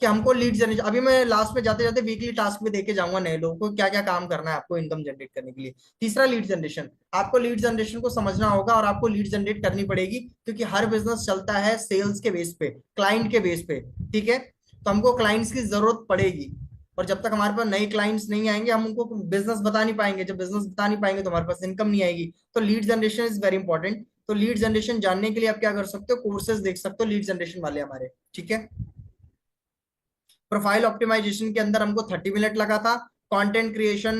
कि हमको लीड जनरेशन, अभी मैं लास्ट में जाते जाते वीकली टास्क भी देके जाऊंगा नए लोगों को क्या क्या काम करना है आपको इनकम जनरेट करने के लिए। तीसरा लीड जनरेशन, आपको लीड जनरेशन को समझना होगा और आपको लीड जनरेट करनी पड़ेगी, क्योंकि हर बिजनेस चलता है सेल्स के बेस पे, क्लाइंट के बेस पे। ठीक है, तो हमको क्लाइंट्स की जरूरत पड़ेगी, और जब तक हमारे पास नए क्लाइंट्स नहीं आएंगे हम उनको बिजनेस बता नहीं पाएंगे, जब बिजनेस बता नहीं पाएंगे तो हमारे पास इनकम नहीं आएगी। तो lead generation is very important. तो लीड जनरेशन जानने के लिए आप क्या कर सकते हो, कोर्सेज देख सकते हो लीड जनरेशन वाले हमारे। ठीक है, प्रोफाइल ऑप्टिमाइजेशन के अंदर हमको 30 मिनट लगा था। कंटेंट क्रिएशन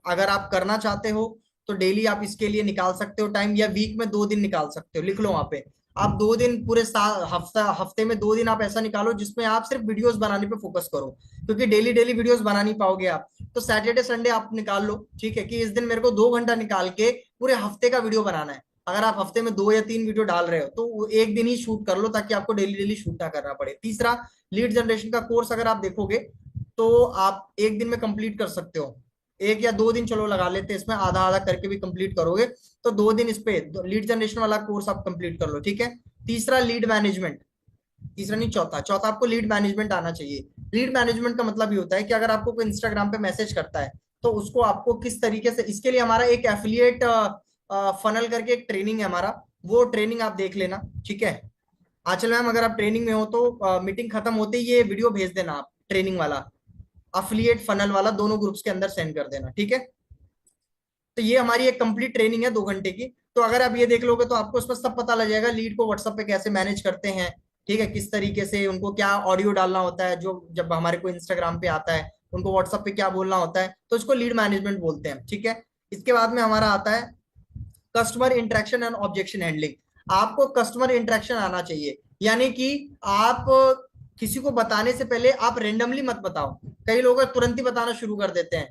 अगर आप करना चाहते हो तो डेली आप इसके लिए निकाल सकते हो टाइम, या वीक में 2 दिन निकाल सकते हो, लिख लो वहां पे। आप 2 दिन पूरे हफ्ते में 2 दिन आप ऐसा निकालो जिसमें आप सिर्फ वीडियोस बनाने पे फोकस करो, क्योंकि डेली डेली वीडियोस बना नहीं पाओगे आप। तो सैटरडे संडे आप निकाल लो, ठीक है, कि इस दिन मेरे को 2 घंटा निकाल के पूरे हफ्ते का वीडियो बनाना है। अगर आप हफ्ते में 2 या 3 वीडियो डाल रहे हो तो वो एक दिन ही शूट कर लो, ताकि आपको डेली डेली शूट ना करना पड़े। तीसरा, लीड जनरेशन का कोर्स अगर आप देखोगे तो आप एक दिन में कंप्लीट कर सकते हो, 1 या 2 दिन चलो लगा लेते हैं, इसमें आधा आधा करके भी कंप्लीट करोगे तो 2 दिन इस पे लीड जनरेशन वाला कोर्स आप कंप्लीट कर लो। ठीक है, तीसरा लीड मैनेजमेंट, तीसरा नहीं चौथा, चौथा आपको लीड मैनेजमेंट आना चाहिए। लीड मैनेजमेंट का मतलब ये होता है कि अगर आपको कोई इंस्टाग्राम पे मैसेज करता है तो उसको आपको किस तरीके से, इसके लिए हमारा एक एफिलिएट फनल करके एक ट्रेनिंग है हमारा, वो ट्रेनिंग आप देख लेना। ठीक है, आंचल मैम अगर आप ट्रेनिंग में हो तो मीटिंग खत्म होते ही ये वीडियो भेज देना आप, ट्रेनिंग वाला, अफिलिएट फनल वाला, दोनों ग्रुप्स के अंदर सेंड कर देना। ठीक है, तो ये हमारी एक कंप्लीट ट्रेनिंग है 2 घंटे की। तो अगर आप ये देख लोगे तो आपको उसमें सब पता लग जाएगा, लीड को व्हाट्सएप पे कैसे मैनेज करते हैं, ठीक है, किस तरीके से उनको क्या ऑडियो डालना होता है, जो जब हमारे को इंस्टाग्राम पे आता है उनको व्हाट्सएप पे क्या बोलना होता है, तो इसको लीड मैनेजमेंट बोलते हैं। ठीक है, इसके बाद में हमारा आता है customer interaction and objection handling. आपको कस्टमर इंटरेक्शन आना चाहिए, यानी कि आप किसी को बताने से पहले आप रेंडमली मत बताओ, कई लोग तुरंत ही बताना शुरू कर देते हैं।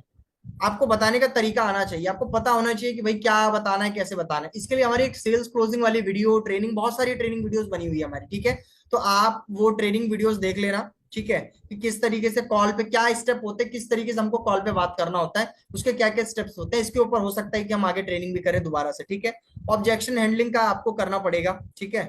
आपको बताने का तरीका आना चाहिए, आपको पता होना चाहिए कि भाई क्या बताना है, कैसे बताना है। इसके लिए हमारी एक सेल्स क्लोजिंग वाली वीडियो ट्रेनिंग, बहुत सारी ट्रेनिंग वीडियोस बनी हुई है हमारी। ठीक है, तो आप वो ट्रेनिंग वीडियोस देख लेना। ठीक है, कि किस तरीके से कॉल पे क्या स्टेप होते हैं, किस तरीके से हमको कॉल पे बात करना होता है, उसके क्या क्या स्टेप्स होते हैं, इसके ऊपर हो सकता है कि हम आगे ट्रेनिंग भी करें दोबारा से। ठीक है, ऑब्जेक्शन हैंडलिंग का आपको करना पड़ेगा। ठीक है,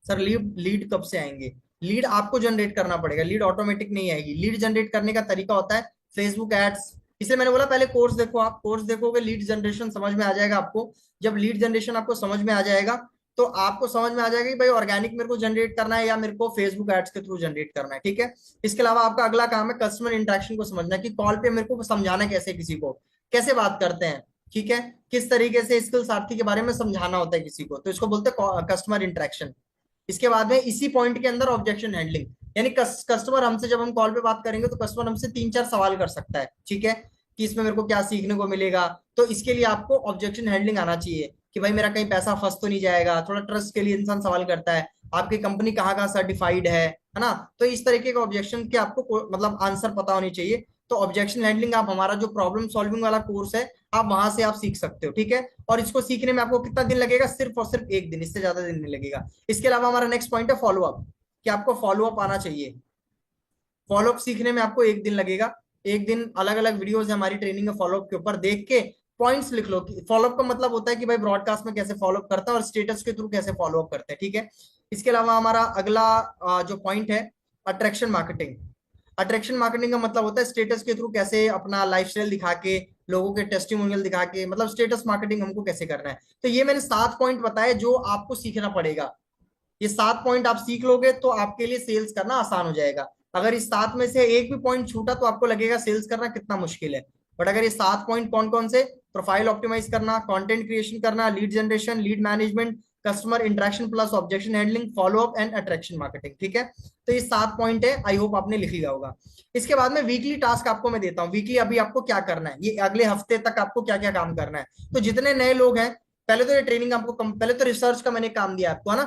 सर लीड लीड कब से आएंगे, लीड आपको जनरेट करना पड़ेगा, लीड ऑटोमेटिक नहीं आएगी। लीड जनरेट करने का तरीका होता है फेसबुक एड्स, इसलिए मैंने बोला पहले कोर्स देखो, आप कोर्स देखोगे लीड जनरेशन समझ में आ जाएगा आपको। जब लीड जनरेशन आपको समझ में आ जाएगा तो आपको समझ में आ जाएगा कि भाई ऑर्गेनिक मेरे को जनरेट करना है या मेरे को फेसबुक एड्स के थ्रू जनरेट करना है। ठीक है, इसके अलावा आपका अगला काम है कस्टमर इंटरेक्शन को समझना, कि कॉल पे मेरे को समझाना कैसे, किसी को कैसे बात करते हैं, ठीक है, किस तरीके से स्किल सारथी के बारे में समझाना होता है किसी को, तो इसको बोलते हैं कस्टमर इंटरेक्शन। इसके बाद में इसी पॉइंट के अंदर ऑब्जेक्शन हैंडलिंग, यानी कस्टमर हमसे जब हम कॉल पे बात करेंगे तो कस्टमर हमसे 3-4 सवाल कर सकता है, ठीक है, कि इसमें मेरे को क्या सीखने को मिलेगा। तो इसके लिए आपको ऑब्जेक्शन हैंडलिंग आना चाहिए कि भाई मेरा कहीं पैसा फंस तो नहीं जाएगा, थोड़ा ट्रस्ट के लिए इंसान सवाल करता है, आपकी कंपनी कहाँ कहाँ सर्टिफाइड है ना। तो इस तरीके का ऑब्जेक्शन के आपको मतलब आंसर पता होनी चाहिए। तो ऑब्जेक्शन हैंडलिंग आप हमारा जो प्रॉब्लम सॉल्विंग वाला कोर्स है, आप वहां से आप सीख सकते हो, ठीक है। और इसको सीखने में आपको कितना दिन लगेगा, सिर्फ और सिर्फ 1 दिन, इससे ज्यादा दिन नहीं लगेगा। इसके अलावा हमारा नेक्स्ट पॉइंट है फॉलो अप, कि आपको फॉलो अप आना चाहिए। फॉलोअप सीखने में आपको 1 दिन लगेगा। 1 दिन अलग अलग वीडियोस है हमारी ट्रेनिंग में फॉलोअप के ऊपर, देख के पॉइंट्स लिख लो। फॉलोअप का मतलब होता है कि भाई ब्रॉडकास्ट में कैसे फॉलोअप करता है और स्टेटस के थ्रू कैसे फॉलोअप करते हैं, ठीक है। इसके अलावा हमारा अगला जो पॉइंट है, अट्रैक्शन मार्केटिंग। अट्रैक्शन मार्केटिंग का मतलब होता है स्टेटस के थ्रू कैसे अपना लाइफस्टाइल दिखा के, लोगों के टेस्टिमोनियल दिखा के, मतलब स्टेटस मार्केटिंग हमको कैसे करना है। तो ये मैंने 7 पॉइंट बताए जो आपको सीखना पड़ेगा। ये 7 पॉइंट आप सीख लोगे तो आपके लिए सेल्स करना आसान हो जाएगा। अगर इस 7 में से एक भी पॉइंट छूटा तो आपको लगेगा सेल्स करना कितना मुश्किल है। बट अगर ये 7 पॉइंट कौन कौन से, प्रोफाइल ऑप्टिमाइज करना, कंटेंट क्रिएशन करना, lead generation, lead management, customer interaction plus objection handling, follow up and attraction marketing, ठीक है। तो ये 7 पॉइंट है, आई होप आपने लिख लिया होगा। इसके बाद में वीकली टास्क आपको मैं देता हूँ, वीकली अभी आपको क्या करना है, ये अगले हफ्ते तक आपको क्या क्या काम करना है। तो जितने नए लोग हैं, पहले तो ये ट्रेनिंग आपको पहले तो रिसर्च का मैंने काम दिया आपको, है ना,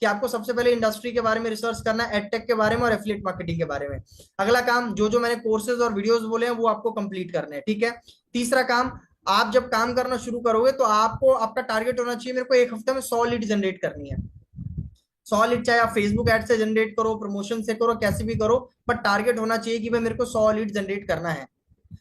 कि आपको सबसे पहले इंडस्ट्री के बारे में रिसर्च करना है, एडटेक के बारे में और एफिलिएट मार्केटिंग के बारे में। अगला काम, जो जो मैंने कोर्सेज और वीडियोस बोले हैं वो आपको कंप्लीट करने हैं, ठीक है। तीसरा काम, आप जब काम करना शुरू करोगे तो आपको आपका टारगेट होना चाहिए, मेरे को 1 हफ्ते में 100 लीड जनरेट करनी है। 100 लीड चाहे आप फेसबुक एड से जनरेट करो, प्रमोशन से करो, कैसे भी करो, पर टारगेट होना चाहिए कि भाई मेरे को 100 लीड जनरेट करना है।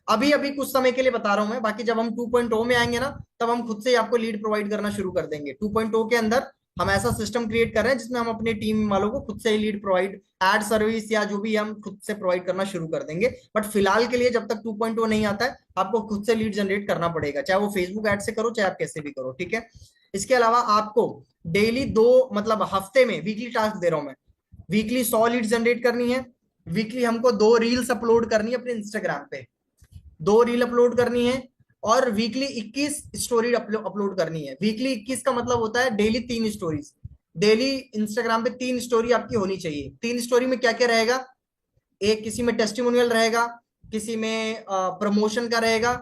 अभी अभी कुछ समय के लिए बता रहा हूं मैं, बाकी जब हम 2.0 में आएंगे ना, तब हम खुद से ही आपको लीड प्रोवाइड करना शुरू कर देंगे। 2.0 के अंदर हम ऐसा सिस्टम क्रिएट कर रहे हैं जिसमें हम अपनी टीम वालों को खुद से ही लीड प्रोवाइड, एड सर्विस या जो भी हम खुद से प्रोवाइड करना शुरू कर देंगे। बट फिलहाल के लिए जब तक 2.0 नहीं आता है, आपको खुद से लीड जनरेट करना पड़ेगा, चाहे वो फेसबुक एड से करो, चाहे आप कैसे भी करो, ठीक है। इसके अलावा आपको डेली 2, मतलब हफ्ते में वीकली टास्क दे रहा हूं मैं, वीकली 100 लीड जनरेट करनी है। वीकली हमको 2 रील्स अपलोड करनी है अपने इंस्टाग्राम पे, 2 रील अपलोड करनी है। और वीकली 21 स्टोरी अपलोड करनी है। वीकली 21 का मतलब होता है डेली 3 स्टोरीज। डेली इंस्टाग्राम पे 3 स्टोरी आपकी होनी चाहिए। 3 स्टोरी में क्या क्या रहेगा, एक किसी में टेस्टिमोनियल रहेगा, किसी में प्रमोशन का रहेगा,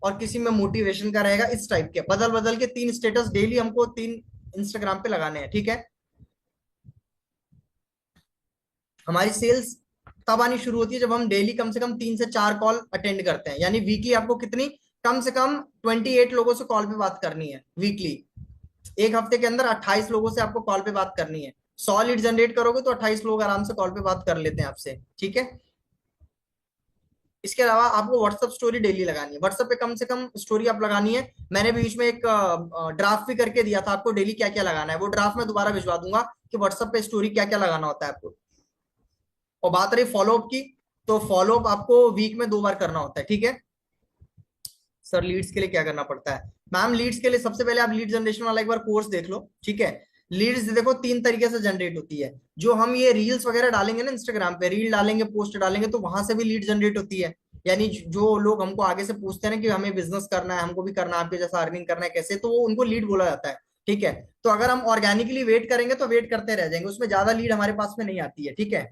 और किसी में मोटिवेशन का रहेगा। इस टाइप के बदल बदल के 3 स्टेटस डेली हमको 3 इंस्टाग्राम पे लगाने हैं, ठीक है। हमारी सेल्स तब आनी शुरू होती है जब हम डेली कम से कम 3 से 4 कॉल अटेंड करते हैं, यानी वीकली आपको कितनी, कम से कम 28 लोगों से कॉल पे बात करनी है वीकली। 1 हफ्ते के अंदर 28 लोगों से आपको कॉल पे बात करनी है। 100 लीड जनरेट करोगे तो 28 लोग आराम से कॉल पे बात कर लेते हैं आपसे, ठीक है। इसके अलावा आपको व्हाट्सअप स्टोरी डेली लगानी है, व्हाट्सअप पे कम से कम स्टोरी आप लगानी है। मैंने बीच में एक ड्राफ्ट भी करके दिया था आपको, डेली क्या क्या लगाना है, वो ड्राफ्ट मैं दोबारा भिजवा दूंगा कि व्हाट्सअप पे स्टोरी क्या क्या लगाना होता है आपको। और बात रही फॉलोअप की, तो फॉलोअप आपको वीक में 2 बार करना होता है, ठीक है। सर लीड्स के लिए क्या करना पड़ता है, मैम लीड्स के लिए सबसे पहले आप लीड जनरेशन वाला एक बार कोर्स देख लो, ठीक है। लीड्स देखो 3 तरीके से जनरेट होती है। जो हम ये रील्स वगैरह डालेंगे ना इंस्टाग्राम पे, रील डालेंगे, पोस्ट डालेंगे, तो वहां से भी लीड जनरेट होती है। यानी जो लोग हमको आगे से पूछते हैं ना कि हमें बिजनेस करना है, हमको भी करना है आपके जैसा, अर्निंग करना है कैसे, तो वो उनको लीड बोला जाता है, ठीक है। तो अगर हम ऑर्गेनिकली वेट करेंगे तो वेट करते रह जाएंगे, उसमें ज्यादा लीड हमारे पास में नहीं आती है, ठीक है।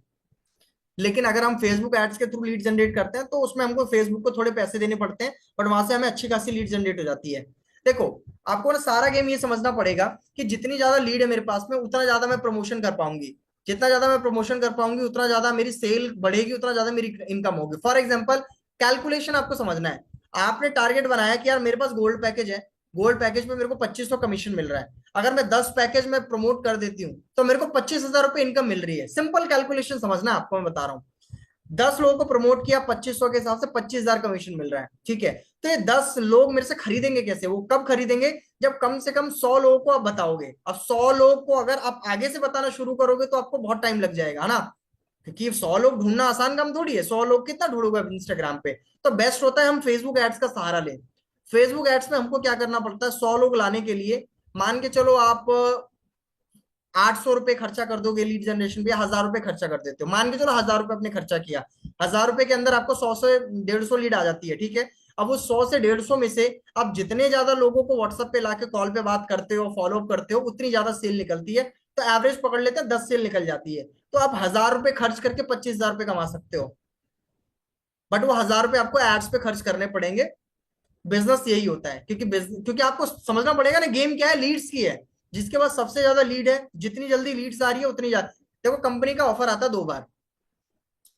लेकिन अगर हम फेसबुक एड्स के थ्रू लीड जनरेट करते हैं तो उसमें हमको फेसबुक को थोड़े पैसे देने पड़ते हैं, बट वहां से हमें अच्छी खासी लीड जनरेट हो जाती है। देखो, आपको ना सारा गेम ये समझना पड़ेगा कि जितनी ज्यादा लीड है मेरे पास में, उतना ज्यादा मैं प्रमोशन कर पाऊंगी। जितना ज्यादा मैं प्रमोशन कर पाऊंगी, उतना ज्यादा मेरी सेल बढ़ेगी, उतना ज्यादा मेरी इनकम होगी। फॉर एग्जाम्पल, कैलकुलेशन आपको समझना है। आपने टारगेट बनाया कि यार मेरे पास गोल्ड पैकेज है, गोल्ड पैकेज पे मेरे को 2500 कमीशन मिल रहा है। अगर मैं 10 पैकेज में प्रमोट कर देती हूँ तो मेरे को 25,000 रुपए इनकम मिल रही है। सिंपल कैलकुलेशन समझना है आपको, मैं बता रहा हूँ। 10 लोगों को प्रमोट किया 2500 के हिसाब से 25,000 कमीशन मिल रहा है, ठीक है। तो ये 10 लोग मेरे से खरीदेंगे कैसे, वो कब खरीदेंगे, जब कम से कम 100 लोगों को आप बताओगे। अब 100 लोग को अगर आप आगे से बताना शुरू करोगे तो आपको बहुत टाइम लग जाएगा, है ना, क्योंकि 100 लोग ढूंढना आसान काम थोड़ी है। 100 लोग कितना ढूंढोगे आप इंस्टाग्राम पे। तो बेस्ट होता है हम फेसबुक एड्स का सहारा लें। फेसबुक एड्स में हमको क्या करना पड़ता है, 100 लोग लाने के लिए मान के चलो आप 800 रुपए खर्चा कर दोगे लीड जनरेशन पे, 1000 रुपए खर्चा कर देते हो, मान के चलो 1000 रुपए आपने खर्चा किया। 1000 रुपए के अंदर आपको 100 से 150 लीड आ जाती है, ठीक है। अब वो 100 से 150 में से आप जितने ज्यादा लोगों को व्हाट्सएप पे लाके कॉल पे बात करते हो, फॉलो अप करते हो, उतनी ज्यादा सेल निकलती है। तो एवरेज पकड़ लेते हैं 10 सेल निकल जाती है। तो आप 1,000 रुपए खर्च करके 25,000 रुपए कमा सकते हो। बट वो 1,000 रुपए आपको एड्स पे खर्च करने पड़ेंगे। बिजनेस यही होता है, क्योंकि आपको समझना पड़ेगा ना, गेम क्या है, लीड्स की है। जिसके पास सबसे ज्यादा लीड है, जितनी जल्दी लीड्स आ रही है उतनी ज्यादा। देखो कंपनी का ऑफर आता है 2 बार,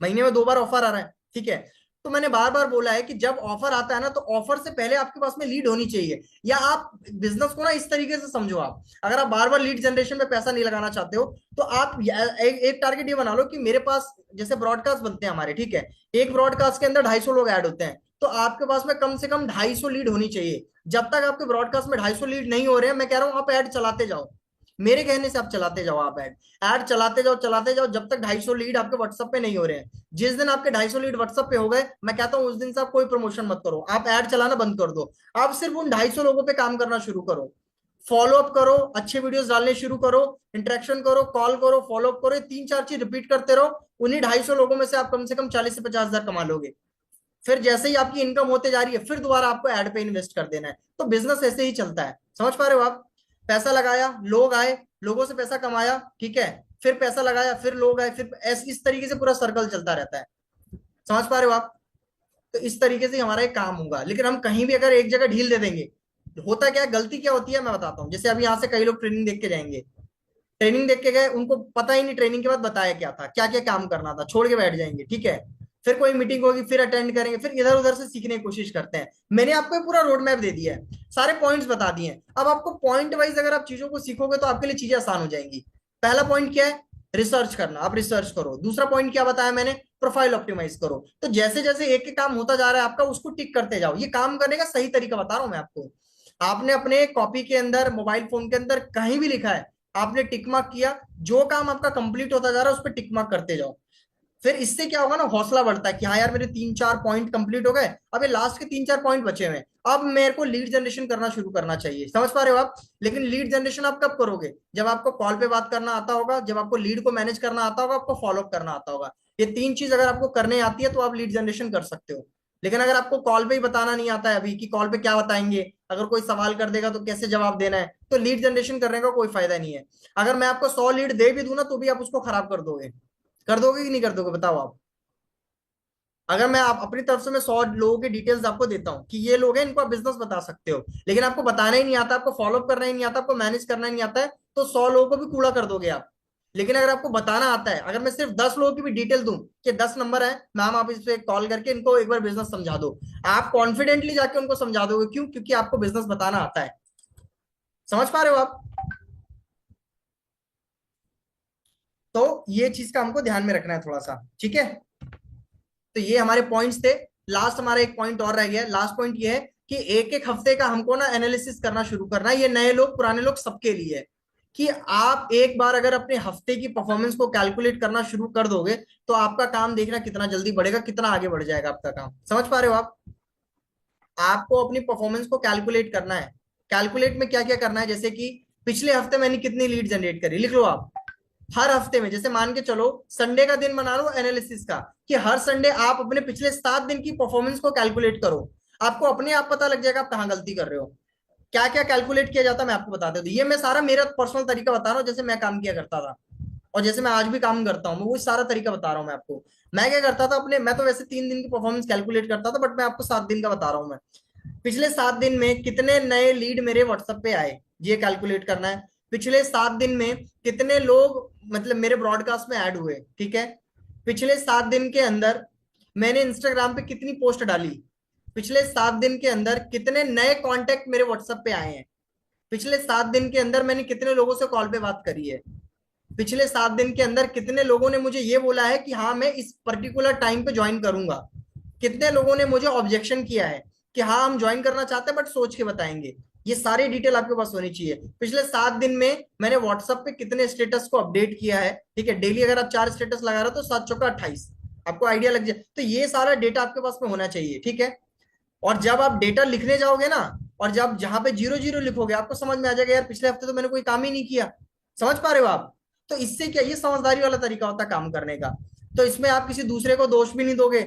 महीने में 2 बार ऑफर आ रहा है, ठीक है। तो मैंने बार बार बोला है कि जब ऑफर आता है ना, तो ऑफर से पहले आपके पास में लीड होनी चाहिए। या आप बिजनेस को ना इस तरीके से समझो, आप अगर आप बार बार लीड जनरेशन में पैसा नहीं लगाना चाहते हो, तो आप एक टारगेट ये बना लो कि मेरे पास जैसे ब्रॉडकास्ट बनते हैं हमारे, ठीक है। एक ब्रॉडकास्ट के अंदर 250 लोग ऐड होते हैं, तो आपके पास में कम से कम 250 लीड होनी चाहिए। जब तक आपके ब्रॉडकास्ट में 250 लीड नहीं हो रहे हैं, मैं कह रहा हूं आप ऐड चलाते जाओ। मेरे कहने से आप चलाते जाओ, आप ऐड ऐड चलाते जाओ, चलाते जाओ, जब तक 250 लीड आपके व्हाट्सएप पे नहीं हो रहे हैं। जिस दिन आपके 250 लीड व्हाट्सएप पे हो गए, मैं कहता हूं उस दिन से आप कोई प्रमोशन मत करो, आप ऐड चलाना बंद कर दो। आप सिर्फ उन 250 लोगों पे काम करना शुरू करो, फॉलो अप करो, अच्छे वीडियोस डालने शुरू करो, इंटरेक्शन करो, कॉल करो, फॉलो अप करो, ये 3-4 चीज रिपीट करते रहो। उन्हीं 250 लोगों में से आप कम से कम 40 से 50 हजार कमा लोगे। फिर जैसे ही आपकी इनकम होते जा रही है, फिर दोबारा आपको एड पे इन्वेस्ट कर देना है। तो बिजनेस ऐसे ही चलता है, समझ पा रहे हो आप? पैसा लगाया, लोग आए, लोगों से पैसा कमाया, ठीक है। फिर पैसा लगाया, फिर लोग आए, फिर इस तरीके से पूरा सर्कल चलता रहता है। समझ पा रहे हो आप? तो इस तरीके से हमारा एक काम होगा। लेकिन हम कहीं भी अगर एक जगह ढील दे देंगे, होता क्या है, गलती क्या होती है मैं बताता हूँ। जैसे अभी यहाँ से कई लोग ट्रेनिंग देख के जाएंगे, ट्रेनिंग देख के गए, उनको पता ही नहीं ट्रेनिंग के बाद बताया क्या था, क्या क्या काम करना था, छोड़ के बैठ जाएंगे, ठीक है। फिर कोई मीटिंग होगी, फिर अटेंड करेंगे, फिर इधर उधर से सीखने की कोशिश करते हैं। मैंने आपको ये पूरा रोड मैप दे दिया है, सारे पॉइंट्स बता दिए हैं। अब आपको पॉइंट वाइज अगर आप चीजों को सीखोगे, तो आपके लिए चीजें आसान हो जाएंगी। पहला पॉइंट क्या है? रिसर्च करना, आप रिसर्च करो। दूसरा पॉइंट क्या बताया मैंने? प्रोफाइल ऑप्टिमाइज करो। तो जैसे जैसे एक एक काम होता जा रहा है आपका, उसको टिक करते जाओ। ये काम करने का सही तरीका बता रहा हूं मैं आपको। आपने अपने कॉपी के अंदर, मोबाइल फोन के अंदर कहीं भी लिखा है, आपने टिक मार्क किया, जो काम आपका कंप्लीट होता जा रहा है उस पर टिक मार्क करते जाओ। फिर इससे क्या होगा ना, हौसला बढ़ता है कि हाँ यार, मेरे 3-4 पॉइंट कंप्लीट हो गए, अब ये लास्ट के 3-4 पॉइंट बचे हुए हैं, अब मेरे को लीड जनरेशन करना शुरू करना चाहिए। समझ पा रहे हो आप? लेकिन लीड जनरेशन आप कब करोगे? जब आपको कॉल पे बात करना आता होगा, जब आपको लीड को मैनेज करना आता होगा, आपको फॉलो अप करना आता होगा। ये 3 चीज अगर आपको करने आती है, तो आप लीड जनरेशन कर सकते हो। लेकिन अगर आपको कॉल पे ही बताना नहीं आता है अभी, कि कॉल पे क्या बताएंगे, अगर कोई सवाल कर देगा तो कैसे जवाब देना है, तो लीड जनरेशन करने का कोई फायदा नहीं है। अगर मैं आपको 100 लीड दे भी दूं ना, तो भी आप उसको खराब कर दोगे कि नहीं कर दोगे, बताओ आप? अगर मैं आप अपनी तरफ से मैं 100 लोगों की डिटेल्स आपको देता हूँ कि ये लोग हैं, इनको आप बिजनेस बता सकते हो, लेकिन आपको बताना ही नहीं आता, आपको फॉलो अप करना ही नहीं आता, आपको मैनेज करना ही नहीं आता है, तो 100 लोगों को भी कूड़ा कर दोगे आप। लेकिन अगर आपको बताना आता है, अगर मैं सिर्फ 10 लोगों की भी डिटेल दूं कि 10 नंबर है मैम, आप इस पे कॉल करके इनको एक बार बिजनेस समझा दो, आप कॉन्फिडेंटली जाके उनको समझा दोगे। क्यों? क्योंकि आपको बिजनेस बताना आता है। समझ पा रहे हो आप? तो ये चीज का हमको ध्यान में रखना है थोड़ा सा, ठीक है। तो ये हमारे पॉइंट्स थे। लास्ट हमारा एक पॉइंट और रह गया। लास्ट पॉइंट ये है कि एक एक हफ्ते का हमको ना एनालिसिस करना शुरू करना है। ये नए लोग पुराने लोग सबके लिए है, कि आप एक बार अगर अपने हफ्ते की परफॉर्मेंस को कैलकुलेट करना शुरू कर दोगे, तो आपका काम देखना कितना जल्दी बढ़ेगा, कितना आगे बढ़ जाएगा आपका काम। समझ पा रहे हो आप? आपको अपनी परफॉर्मेंस को कैलकुलेट करना है। कैलकुलेट में क्या क्या करना है, जैसे कि पिछले हफ्ते मैंने कितनी लीड जनरेट करी, लिख लो आप। हर हफ्ते में, जैसे मान के चलो संडे का दिन बना लो एनालिसिस का, कि हर संडे आप अपने पिछले 7 दिन की परफॉर्मेंस को कैलकुलेट करो। आपको अपने आप पता लग जाएगा आप कहाँ गलती कर रहे हो। क्या क्या कैलकुलेट किया जाता है मैं आपको बताते हूँ। ये मैं सारा मेरा पर्सनल तरीका बता रहा हूँ, जैसे मैं काम किया करता था, और जैसे मैं आज भी काम करता हूँ, मैं वो सारा तरीका बता रहा हूँ मैं आपको। मैं क्या करता था अपने, मैं तो वैसे 3 दिन की परफॉर्मेंस कैलकुलेट करता था, बट मैं आपको 7 दिन का बता रहा हूँ मैं। पिछले 7 दिन में कितने नए लीड मेरे व्हाट्सएप पे आए, ये कैलकुलेट करना है। पिछले 7 दिन में कितने लोग मतलब मेरे ब्रॉडकास्ट में ऐड हुए, ठीक है। पिछले 7 दिन के अंदर मैंने इंस्टाग्राम पे कितनी पोस्ट डाली। पिछले 7 दिन के अंदर कितने नए कांटेक्ट मेरे व्हाट्सएप पे आए हैं। पिछले 7 दिन के अंदर मैंने कितने लोगों से कॉल पे बात करी है। पिछले 7 दिन के अंदर कितने लोगों ने मुझे ये बोला है कि हाँ मैं इस पर्टिकुलर टाइम पे ज्वाइन करूंगा। कितने लोगों ने मुझे ऑब्जेक्शन किया है कि हाँ हम ज्वाइन करना चाहते हैं बट सोच के बताएंगे। ये सारी डिटेल आपके पास होनी चाहिए। पिछले 7 दिन में मैंने व्हाट्सएप पे कितने स्टेटस को अपडेट किया है, ठीक है। डेली अगर आप 4 स्टेटस लगा रहे हो तो 7 चौका 28, आपको आइडिया लग जाए। तो ये सारा डेटा आपके पास में होना चाहिए, ठीक है। और जब आप डेटा लिखने जाओगे ना, और जब जहां पे 0-0 लिखोगे, आपको समझ में आ जाएगा यार पिछले हफ्ते तो मैंने कोई काम ही नहीं किया। समझ पा रहे हो आप? तो इससे क्या, ये समझदारी वाला तरीका होता है काम करने का। तो इसमें आप किसी दूसरे को दोष भी नहीं दोगे,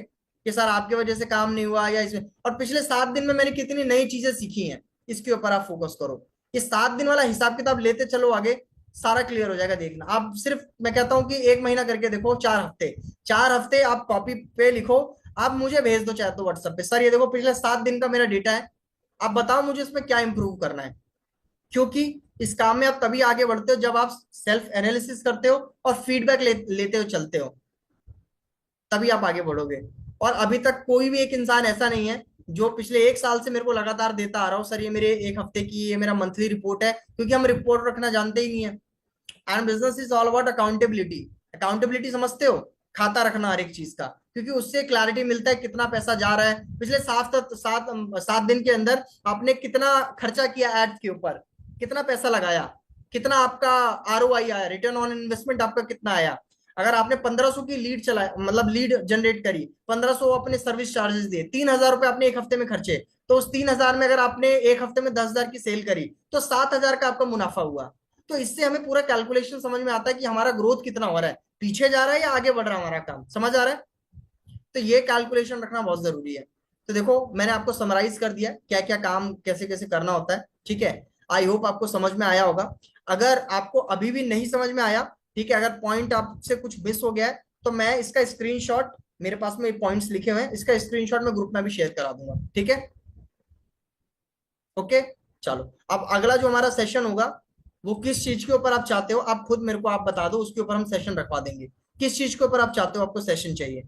कि सर आपकी वजह से काम नहीं हुआ या इसमें, और पिछले 7 दिन में मैंने कितनी नई चीजें सीखी हैं, इसके ऊपर आप फोकस करो। ये 7 दिन वाला हिसाब किताब लेते चलो आगे, सारा क्लियर हो जाएगा। देखना आप सिर्फ, मैं कहता हूं कि 1 महीना करके देखो, 4 हफ्ते, 4 हफ्ते आप कॉपी पे लिखो, आप मुझे भेज दो चाहे तो व्हाट्सएप पे, सर ये देखो पिछले 7 दिन का मेरा डेटा है, आप बताओ मुझे इसमें क्या इंप्रूव करना है। क्योंकि इस काम में आप तभी आगे बढ़ते हो जब आप सेल्फ एनालिसिस करते हो और फीडबैक लेते हो, चलते हो, तभी आप आगे बढ़ोगे। और अभी तक कोई भी एक इंसान ऐसा नहीं है जो पिछले 1 साल से मेरे को लगातार देता आ रहा हो, सर ये मेरे 1 हफ्ते की, ये मेरा मंथली रिपोर्ट है, क्योंकि हम रिपोर्ट रखना जानते ही नहीं है। And business is all about accountability. Accountability समझते हो, खाता रखना हर एक चीज का, क्योंकि उससे क्लैरिटी मिलता है कितना पैसा जा रहा है, पिछले 7 दिन के अंदर आपने कितना खर्चा किया एड्स के ऊपर, कितना पैसा लगाया, कितना आपका आरओआई आया, रिटर्न ऑन इन्वेस्टमेंट आपका कितना आया। अगर आपने 1500 की लीड चलाया, मतलब लीड जनरेट करी, 1500 अपने सर्विस चार्जेस दिए, 3000 रुपए आपने 1 हफ्ते में खर्चे, तो उस 3000 में अगर आपने 1 हफ्ते में 10,000 की सेल करी, तो 7,000 का आपका मुनाफा हुआ। तो इससे हमें पूरा कैलकुलेशन समझ में आता है कि हमारा ग्रोथ कितना हो रहा है, पीछे जा रहा है या आगे बढ़ रहा है हमारा काम, समझ आ रहा है। तो ये कैलकुलेशन रखना बहुत जरूरी है। तो देखो मैंने आपको समराइज कर दिया क्या क्या काम कैसे कैसे करना होता है, ठीक है। आई होप आपको समझ में आया होगा। अगर आपको अभी भी नहीं समझ में आया, ठीक है, अगर पॉइंट आपसे कुछ मिस हो गया है, तो मैं इसका स्क्रीनशॉट, मेरे पास में पॉइंट्स लिखे हुए हैं, इसका स्क्रीनशॉट मैं ग्रुप में भी शेयर करा दूंगा, ठीक है। ओके, चलो अब अगला जो हमारा सेशन होगा, वो किस चीज के ऊपर आप चाहते हो, आप खुद मेरे को आप बता दो, उसके ऊपर हम सेशन रखवा देंगे। किस चीज के ऊपर आप चाहते हो, आपको सेशन चाहिए,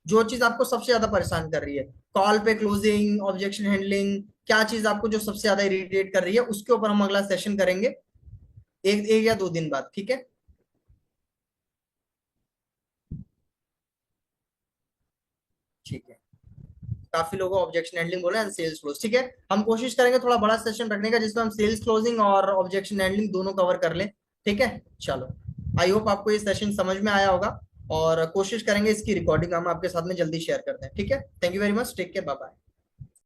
जो चीज आपको सबसे ज्यादा परेशान कर रही है, कॉल पे क्लोजिंग, ऑब्जेक्शन हैंडलिंग, क्या चीज आपको जो सबसे ज्यादा इरिटेट कर रही है, उसके ऊपर हम अगला सेशन करेंगे, एक या 2 दिन बाद, ठीक है। ठीक है, काफी लोगों ऑब्जेक्शन हैंडलिंग बोले, सेल्स क्लोज, ठीक है। हम कोशिश करेंगे थोड़ा बड़ा सेशन रखने का, जिसमें हम सेल्स क्लोजिंग और ऑब्जेक्शन हैंडलिंग दोनों कवर कर लें, ठीक है। चलो, आई होप आपको ये सेशन समझ में आया होगा, और कोशिश करेंगे इसकी रिकॉर्डिंग हम आपके साथ में जल्दी शेयर करते हैं, ठीक है। Thank you very much, take care, bye bye.